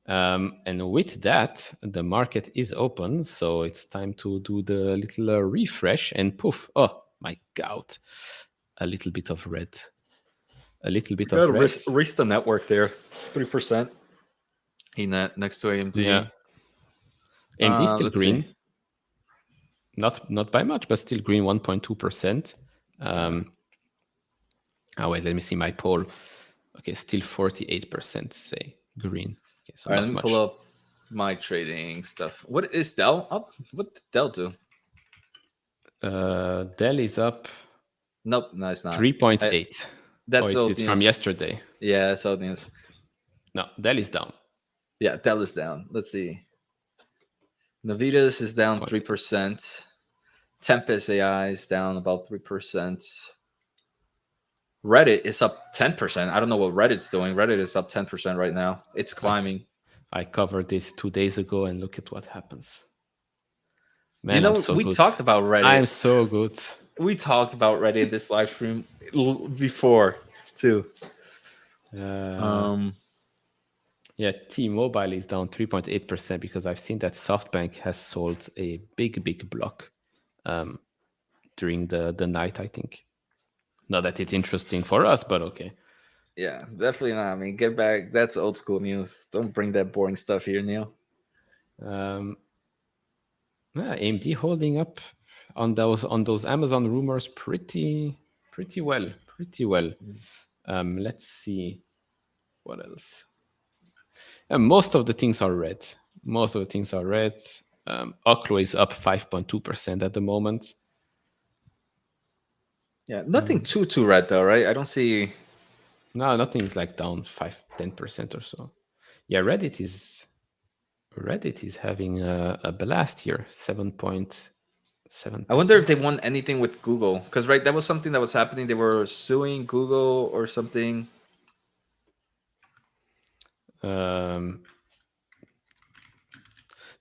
And with that, the market is open. So it's time to do the little refresh and poof. Oh my God. A little bit of red. A little We bit got of to red. reach the network there, 3%. ENET next to Yeah. AMD. AMD still Let's see. green. Not by much, but still green 1.2%. Yeah. Oh, wait, let me see my poll. Okay, still 48% say green. Okay, so All right, let not me pull much. up my trading stuff. What is Dell? What did Dell do? Dell is up Nope, no, it's not. 3.8. Oh, That's old it's from news. yesterday. Yeah, that's old news. No, Dell is down. Yeah, Dell is down. Let's see. Navitas is down Point. 3%. Tempest AI is down about 3%. Reddit is up 10%. I don't know what Reddit's doing. Reddit is up 10% right now. It's I, climbing. I covered this 2 days ago and look at what happens. You Man, I'm know, so we good. talked about I'm Reddit. so good. We talked about Reddit this live stream before too. Uh, Um, yeah, T-Mobile is down 3.8% because I've seen that SoftBank has sold a big block during the night, I think. Not that it's interesting for us, but okay. yeah, definitely not. I mean, get back. That's old school news. Don't bring that boring stuff here, Neil. Um, yeah, AMD holding up on those Amazon rumors pretty well, pretty well. Let's see what else. Most of the things are red. Most of the things are red. Oklo is up 5.2% at the moment. Yeah, nothing too red though, right? I don't see. No, nothing is like down 5-10% or so. Yeah, Reddit is having a blast here, 7.7%. I wonder if they won anything with Google because right, that was something that was happening. They were suing Google or something. Um,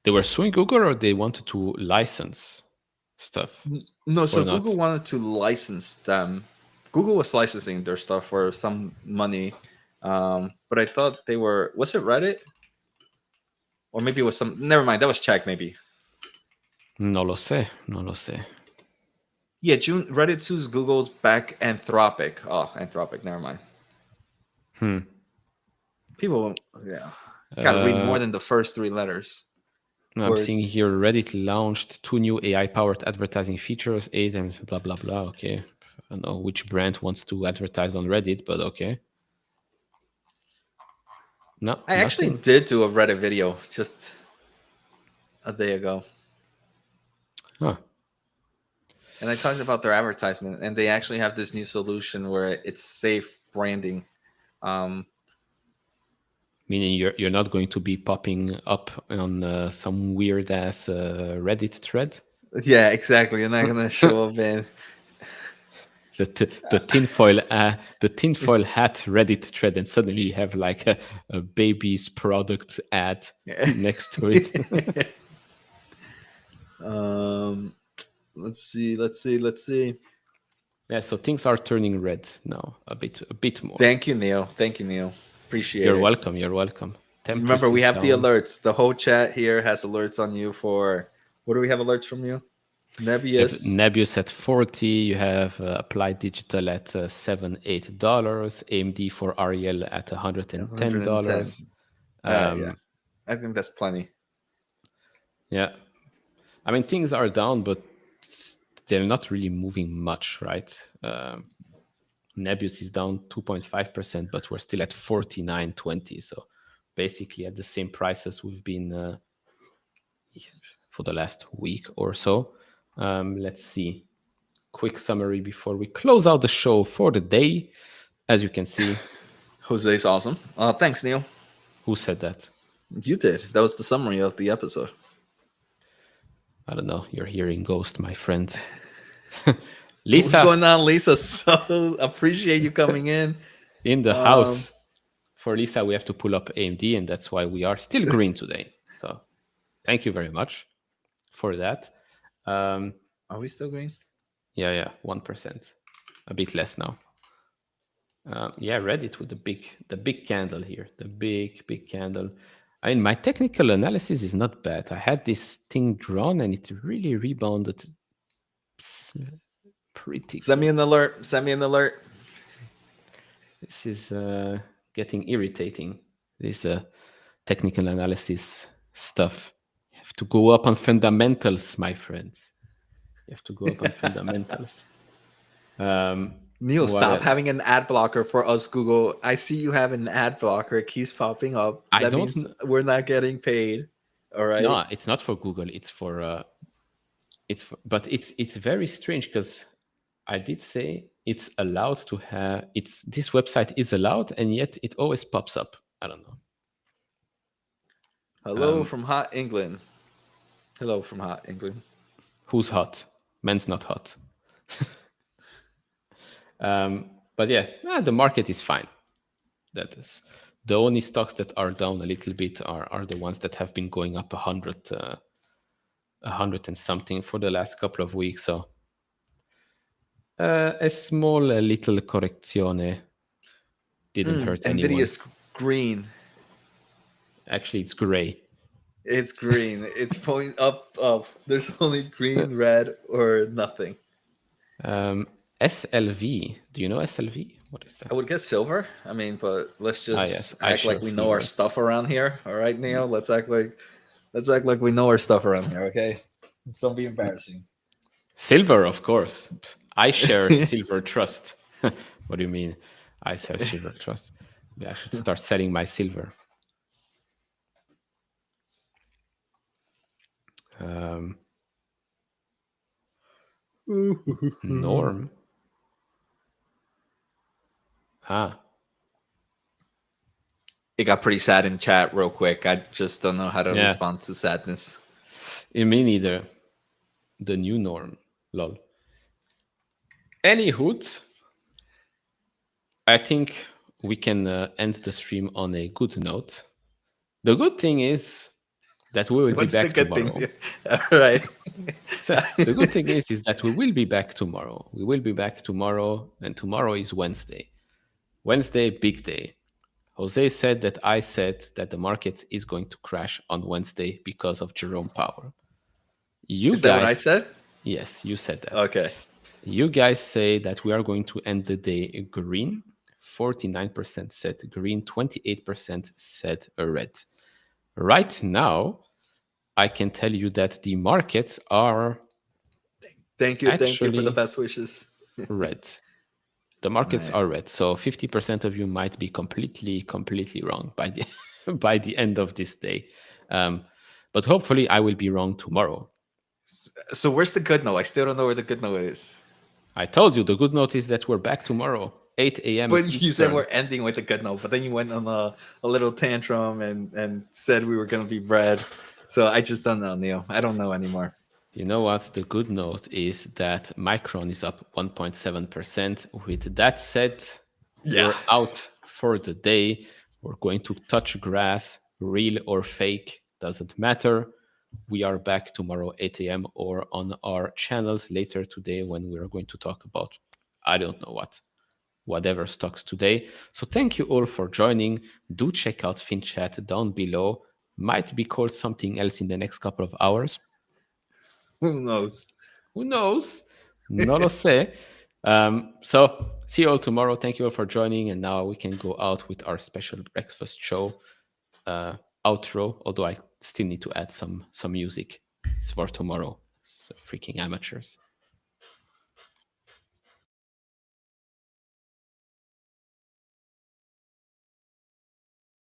they were suing Google, or they wanted to license stuff No, so or Google not. wanted to license them. Google was licensing their stuff for some money, but I thought they were. Was it Reddit or maybe it was some? Never mind. That was Check maybe. No lo sé, no lo sé. Yeah, June Reddit sues Google's back Anthropic. Oh, Anthropic. Never mind. People, yeah, gotta read more Uh, than the first three letters I'm seeing words. here Reddit launched 2 new AI-powered advertising features, 8 and blah blah blah. Okay, I don't know which brand wants to advertise on Reddit, but okay. No, I actually nothing. did do a Reddit video just a day ago, Huh. and I talked about their advertisement, and they actually have this new solution where it's safe branding. Um, Meaning you're not going to be popping up on some weird ass Reddit thread. yeah, exactly. You're not gonna show up in. The tinfoil hat Reddit thread, and suddenly you have like a baby's product ad next to it. um, let's see. Yeah, so things are turning red now a bit more. Thank you, Neil. Thank you, Neil. Appreciate You're it. welcome. You're welcome. Remember, Tempest we is have the down. alerts. The whole chat here has alerts on you for what do we have alerts from you? You have Nebius, Nebius at 40. You have Applied Digital at $7-8. AMD for Ariel at $110. 110. Yeah, Um, I think that's plenty. yeah, I mean things are down, but they're not really moving much, right? Nebius is down 2.5%, but we're still at 49.20. So basically at the same prices we've been for the last week or so. Let's see. Quick summary before we close out the show for the day. As you can see, Jose's awesome. Thanks, Neil. who said that? You did. That was the summary of the episode. I don't know. You're hearing Ghost, my friend. What's going Lisa's on, Lisa? So appreciate you coming in. in the Um, house. For Lisa, we have to pull up AMD, and that's why we are still green today. So thank you very much for that. Um, are we still green? yeah, 1%, a bit less now. Yeah, Reddit with the big candle here, the big candle. I mean, my technical analysis is not bad. I had this thing drawn and it really rebounded pretty Send me good. an alert. Send me an alert. This is getting irritating. This technical analysis stuff. You have to go up on fundamentals, my friends. You have to go up on fundamentals. Neil, What stop else? having an ad blocker for us, Google. I see you have an ad blocker. It keeps popping up. I That don't. means we're not getting paid. All right. No, it's not for Google. It's for. But it's very strange because I did say it's allowed to have. It's this website is allowed, and yet it always pops up. I don't know. Hello from Hot England. Hello from Hot England. Who's hot? Man's not hot. But yeah, the market is fine. That is the only stocks that are down a little bit are the ones that have been going up 100 and something for the last couple of weeks. So a small little correzione didn't hurt anyone. Nvidia's green. Actually, it's gray. It's green. It's pointing up, up. There's only green, red, or nothing. SLV. Do you know SLV? What is I that? would guess silver. I mean, but let's Ah, just yes, act like iShares we know our Silver. stuff around here. All right, Neil. Let's act like we know our stuff around here. Okay. Don't be embarrassing. Silver, of course. I share Silver Trust. What do you mean? I sell Silver Trust. Maybe I should start selling my silver. Norm. Ah, It got pretty sad in chat real quick. I just don't know how to yeah. respond to sadness. Me neither. The new norm. Lol. Any hoot, I think we can end the stream on a good note. The good thing is that we will be What's the back good thing? tomorrow. All right. So the good thing is that we will be back tomorrow. We will be back tomorrow, and tomorrow is Wednesday. Wednesday, big day. Jose said that I said that the market is going to crash on Wednesday because of Jerome Powell. You Is that what I guys, said? yes, you said that. Okay. You guys say that we are going to end the day green. 49% said green, 28% said red. Right now, I can tell you that the markets are Thank you. Thank you for the actually best wishes. red. The markets Right. are red. So 50% of you might be completely wrong by the by the end of this day. But hopefully I will be wrong tomorrow. So where's the good note? I still don't know where the good note is. I told you the good note is that we're back tomorrow, 8 a.m. But you said Eastern. we're ending with the good note, but then you went on a little tantrum and said we were going to be bread. So I just don't know, Neil. I don't know anymore. You know what? The good note is that Micron is up 1.7%. With that said, Yeah. we're out for the day. We're going to touch grass, real or fake, doesn't matter. We are back tomorrow, 8 a.m., or on our channels later today when we're going to talk about, I don't know what, whatever stocks today. So thank you all for joining. Do check out FinChat down below. Might be called something else in the next couple of hours. Who knows? Who knows? No lo sé. So see you all tomorrow. Thank you all for joining. And now we can go out with our special breakfast show outro. Although I still need to add some music. It's for tomorrow. It's freaking amateurs.